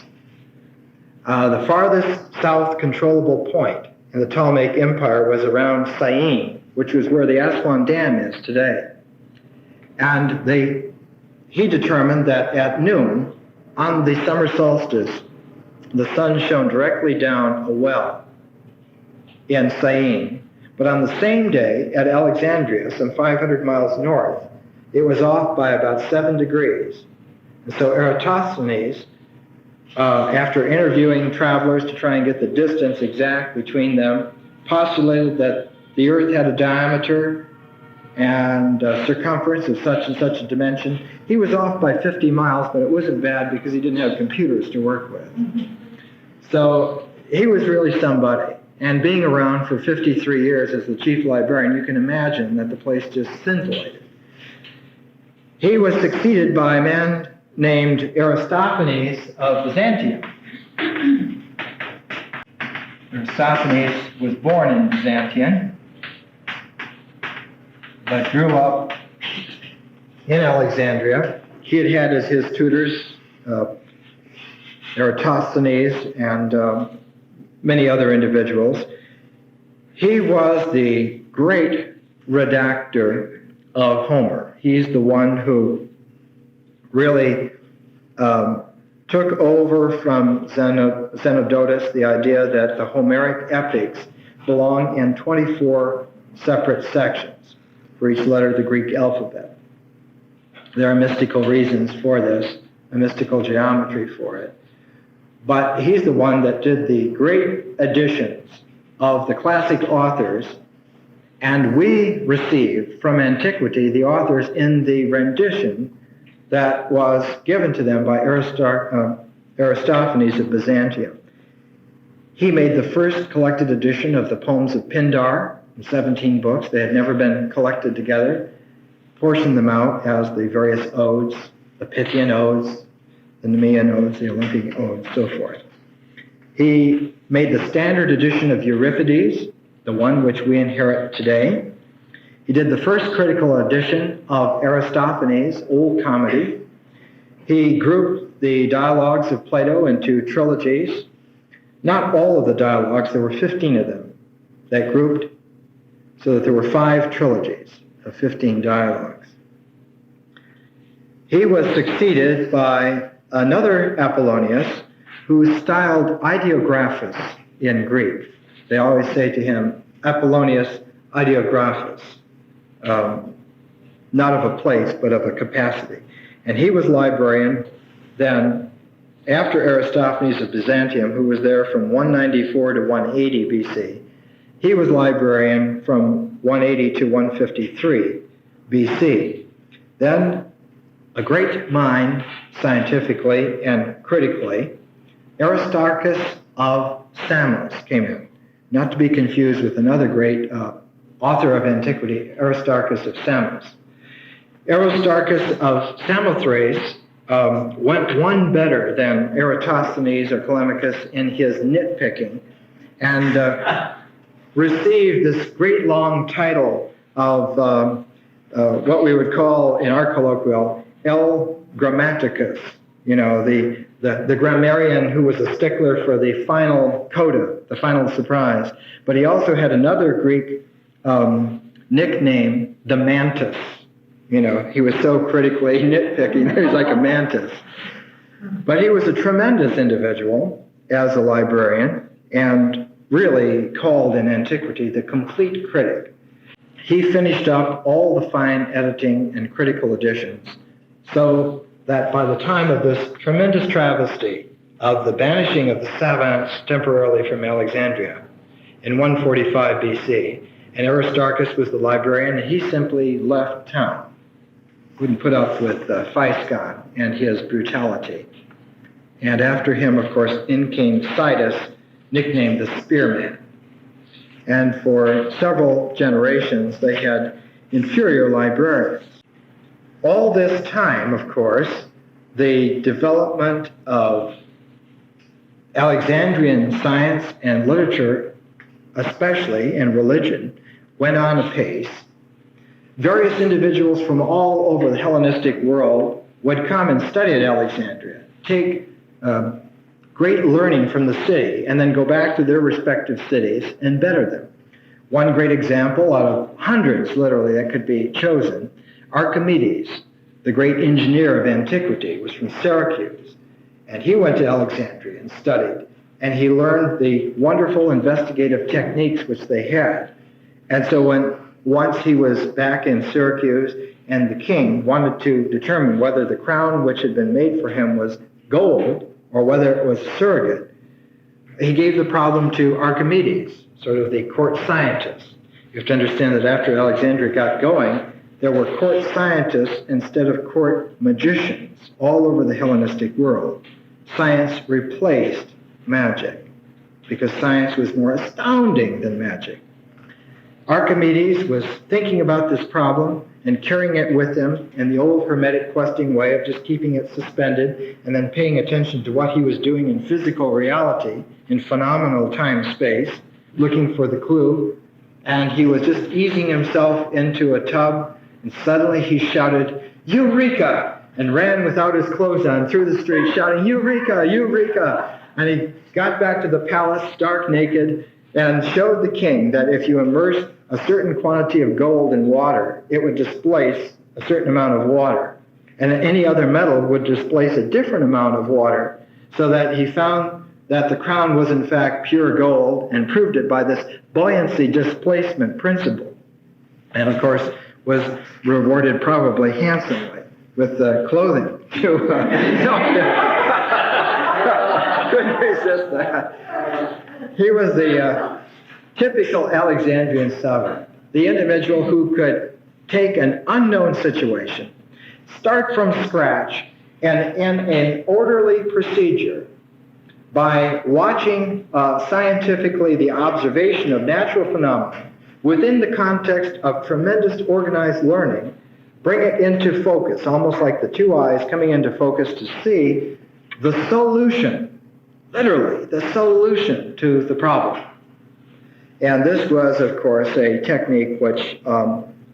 The farthest south controllable point in the Ptolemaic Empire was around Syene, which was where the Aswan Dam is today. And he determined that at noon, on the summer solstice, the sun shone directly down a well in Syene. But on the same day, at Alexandria, some 500 miles north, it was off by about 7 degrees. And so Eratosthenes, after interviewing travelers to try and get the distance exact between them, postulated that the Earth had a diameter and circumference of such and such a dimension. He was off by 50 miles, but it wasn't bad because he didn't have computers to work with. So he was really somebody. And being around for 53 years as the chief librarian, you can imagine that the place just scintillated. He was succeeded by a man named Aristophanes of Byzantium. Aristophanes was born in Byzantium, but grew up in Alexandria. He had had as his tutors Eratosthenes and many other individuals. He was the great redactor of Homer. He's the one who really took over from Xenodotus the idea that the Homeric epics belong in 24 separate sections for each letter of the Greek alphabet. There are mystical reasons for this, a mystical geometry for it. But he's the one that did the great editions of the classic authors, and we received from antiquity the authors in the rendition that was given to them by Aristophanes of Byzantium. He made the first collected edition of the poems of Pindar in 17 books. They had never been collected together, portioned them out as the various odes, the Pythian odes, the Nemean odes, the Olympic odes, so forth. He made the standard edition of Euripides, the one which we inherit today. He did the first critical edition of Aristophanes' Old Comedy. He grouped the dialogues of Plato into trilogies. Not all of the dialogues, there were 15 of them that grouped, so that there were 5 trilogies of 15 dialogues. He was succeeded by another Apollonius who styled ideographus in Greek. They always say to him, Apollonius ideographus, not of a place, but of a capacity. And he was librarian then, after Aristophanes of Byzantium, who was there from 194 to 180 BC. He was librarian from 180 to 153 BC. Then, a great mind, scientifically and critically, Aristarchus of Samos came in, not to be confused with another great author of antiquity, Aristarchus of Samos. Aristarchus of Samothrace went one better than Eratosthenes or Ptolemaic in his nitpicking, and received this great long title of what we would call in our colloquial El Grammaticus, the grammarian who was a stickler for the final coda, the final surprise. But he also had another Greek nickname, the Mantis. He was so critically nitpicking, he was like a mantis. But he was a tremendous individual as a librarian, and really called in antiquity the complete critic. He finished up all the fine editing and critical editions, so that by the time of this tremendous travesty of the banishing of the savants temporarily from Alexandria in 145 BC, and Aristarchus was the librarian, and he simply left town. Wouldn't put up with Physcon and his brutality. And after him, of course, in came Sidus, nicknamed the Spearman. And for several generations, they had inferior librarians. All this time, of course, the development of Alexandrian science and literature, especially in religion, went on apace. Various individuals from all over the Hellenistic world would come and study at Alexandria, take great learning from the city, and then go back to their respective cities and better them. One great example out of hundreds, literally, that could be chosen Archimedes, the great engineer of antiquity, was from Syracuse, and he went to Alexandria and studied, and he learned the wonderful investigative techniques which they had. And so once he was back in Syracuse and the king wanted to determine whether the crown which had been made for him was gold or whether it was surrogate, he gave the problem to Archimedes, sort of the court scientist. You have to understand that after Alexandria got going, there were court scientists instead of court magicians all over the Hellenistic world. Science replaced magic because science was more astounding than magic. Archimedes was thinking about this problem and carrying it with him in the old Hermetic questing way of just keeping it suspended and then paying attention to what he was doing in physical reality, in phenomenal time-space, looking for the clue. And he was just easing himself into a tub, and suddenly he shouted, "Eureka!" and ran without his clothes on through the street shouting, "Eureka! Eureka!" And he got back to the palace stark naked and showed the king that if you immersed a certain quantity of gold in water, it would displace a certain amount of water. And any other metal would displace a different amount of water, so that he found that the crown was in fact pure gold and proved it by this buoyancy displacement principle. And of course was rewarded probably handsomely with clothing. Couldn't resist that. He was the typical Alexandrian sovereign, the individual who could take an unknown situation, start from scratch, and in an orderly procedure, by watching scientifically the observation of natural phenomena within the context of tremendous organized learning, bring it into focus, almost like the two eyes coming into focus to see the solution, literally the solution to the problem. And this was, of course, a technique which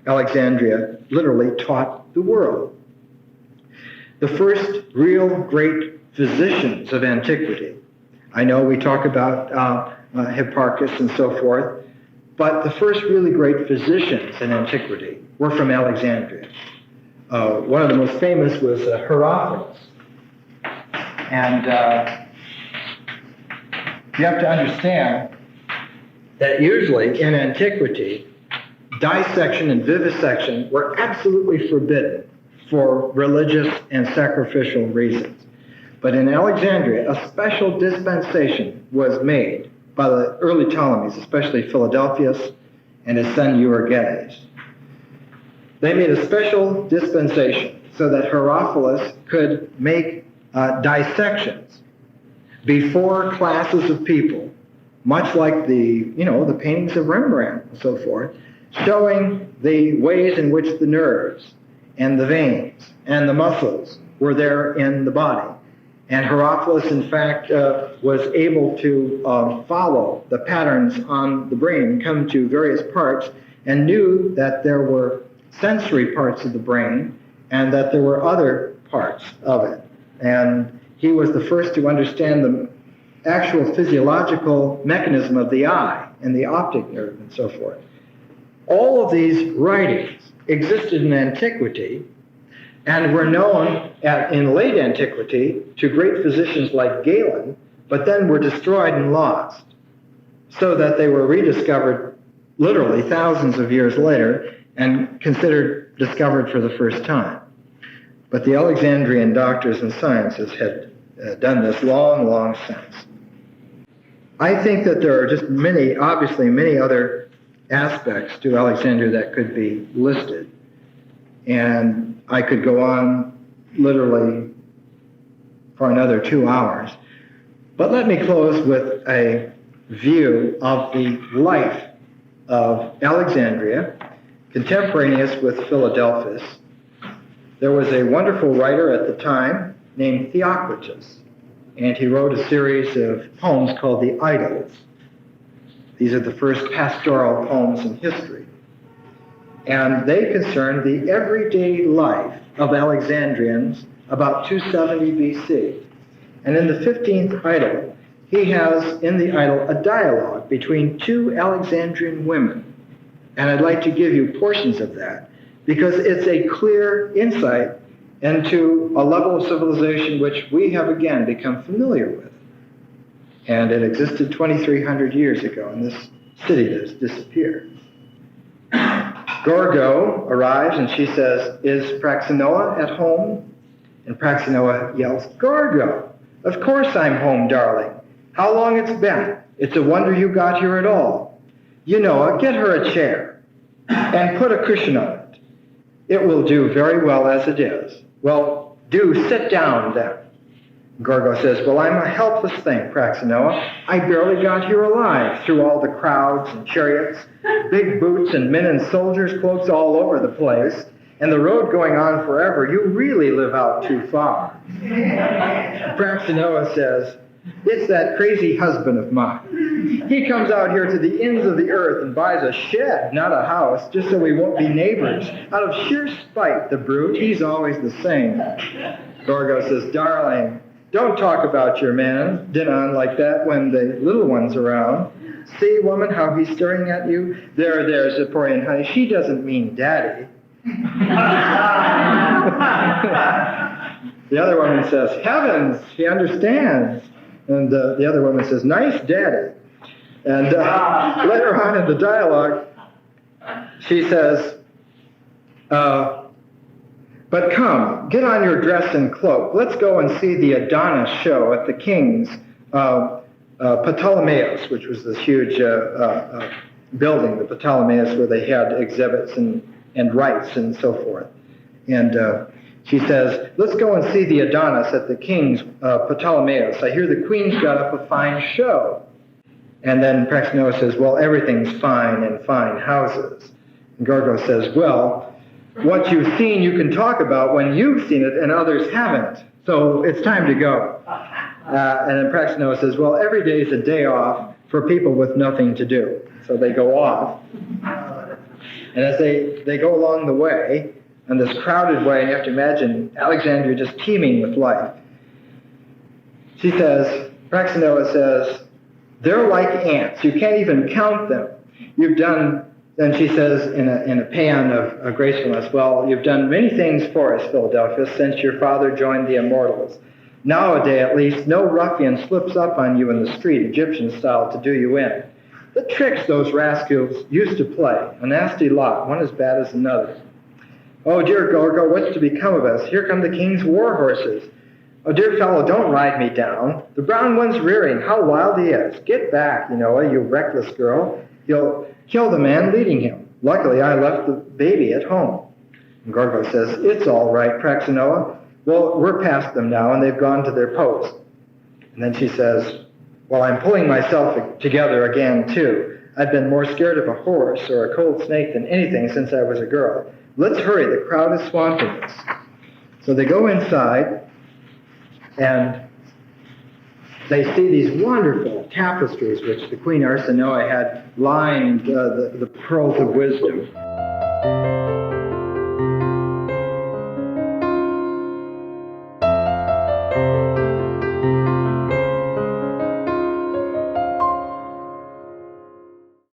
Alexandria literally taught the world. The first real great physicians of antiquity. I know we talk about Hipparchus and so forth, but the first really great physicians in antiquity were from Alexandria. One of the most famous was Herophilus. And you have to understand that usually in antiquity, dissection and vivisection were absolutely forbidden for religious and sacrificial reasons. But in Alexandria, a special dispensation was made by the early Ptolemies, especially Philadelphus and his son Euergetes. They made a special dispensation so that Herophilus could make dissections before classes of people, much like the paintings of Rembrandt and so forth, showing the ways in which the nerves and the veins and the muscles were there in the body. And Herophilus, in fact, was able to follow the patterns on the brain, come to various parts, and knew that there were sensory parts of the brain and that there were other parts of it. And he was the first to understand the actual physiological mechanism of the eye and the optic nerve and so forth. All of these writings existed in antiquity and were known in late antiquity to great physicians like Galen, but then were destroyed and lost, so that they were rediscovered literally thousands of years later and considered discovered for the first time. But the Alexandrian doctors and sciences had done this long, long since. I think that there are just obviously many other aspects to Alexandria that could be listed. And I could go on literally for another 2 hours. But let me close with a view of the life of Alexandria, contemporaneous with Philadelphus. There was a wonderful writer at the time named Theocritus, and he wrote a series of poems called the Idylls. These are the first pastoral poems in history. And they concern the everyday life of Alexandrians about 270 BC. And in the 15th idyll, he has in the idyll a dialogue between two Alexandrian women. And I'd like to give you portions of that because it's a clear insight into a level of civilization which we have again become familiar with. And it existed 2,300 years ago in this city that has disappeared. Gorgo arrives and she says, "Is Praxinoa at home?" And Praxinoa yells, "Gorgo, of course I'm home, darling. How long it's been. It's a wonder you got here at all. Eunoa, get her a chair and put a cushion on it. It will do very well as it is." "Well, do sit down then." Gorgo says, "Well, I'm a helpless thing, Praxinoa. I barely got here alive through all the crowds and chariots, big boots and men in soldiers' cloaks all over the place, and the road going on forever. You really live out too far." Praxinoa says, "It's that crazy husband of mine. He comes out here to the ends of the earth and buys a shed, not a house, just so we won't be neighbors. Out of sheer spite, the brute, he's always the same." Gorgo says, "Darling, don't talk about your man, Dinon, like that when the little one's around. See, woman, how he's staring at you? There, Zipporah, honey, she doesn't mean daddy." The other woman says, "Heavens, he understands." And the other woman says, "Nice daddy." And later on in the dialogue, she says, "But come, get on your dress and cloak. Let's go and see the Adonis show at the king's Ptolemaic," which was this huge building, the Ptolemaic, where they had exhibits and rites and so forth. And she says, "Let's go and see the Adonis at the king's Ptolemaic. I hear the queen's got up a fine show." And then Praxinoa says, "Well, everything's fine in fine houses." And Gorgo says, "Well, what you've seen you can talk about when you've seen it and others haven't. So it's time to go." And then Praxinoa says, "Well, every day is a day off for people with nothing to do." So they go off. And as they go along the way, on this crowded way, and you have to imagine Alexandria just teeming with life. She says, Praxinoa says, "They're like ants. You can't even count them. You've done," then she says in a paean of gracefulness, "Well, you've done many things for us, Philadelphus, since your father joined the Immortals. Nowadays, at least, no ruffian slips up on you in the street, Egyptian style, to do you in. The tricks those rascals used to play, a nasty lot, one as bad as another. Oh, dear Gorgo, what's to become of us? Here come the king's war horses. Oh, dear fellow, don't ride me down. The brown one's rearing. How wild he is. Get back, Eunoa, you reckless girl. He'll kill the man leading him. Luckily, I left the baby at home." And Gorgo says, "It's all right, Praxinoa. Well, we're past them now, and they've gone to their post." And then she says, "Well, I'm pulling myself together again, too. I've been more scared of a horse or a cold snake than anything since I was a girl. Let's hurry, the crowd is swamping us." So they go inside, and they see these wonderful tapestries which the Queen Arsinoe had lined the pearls of wisdom.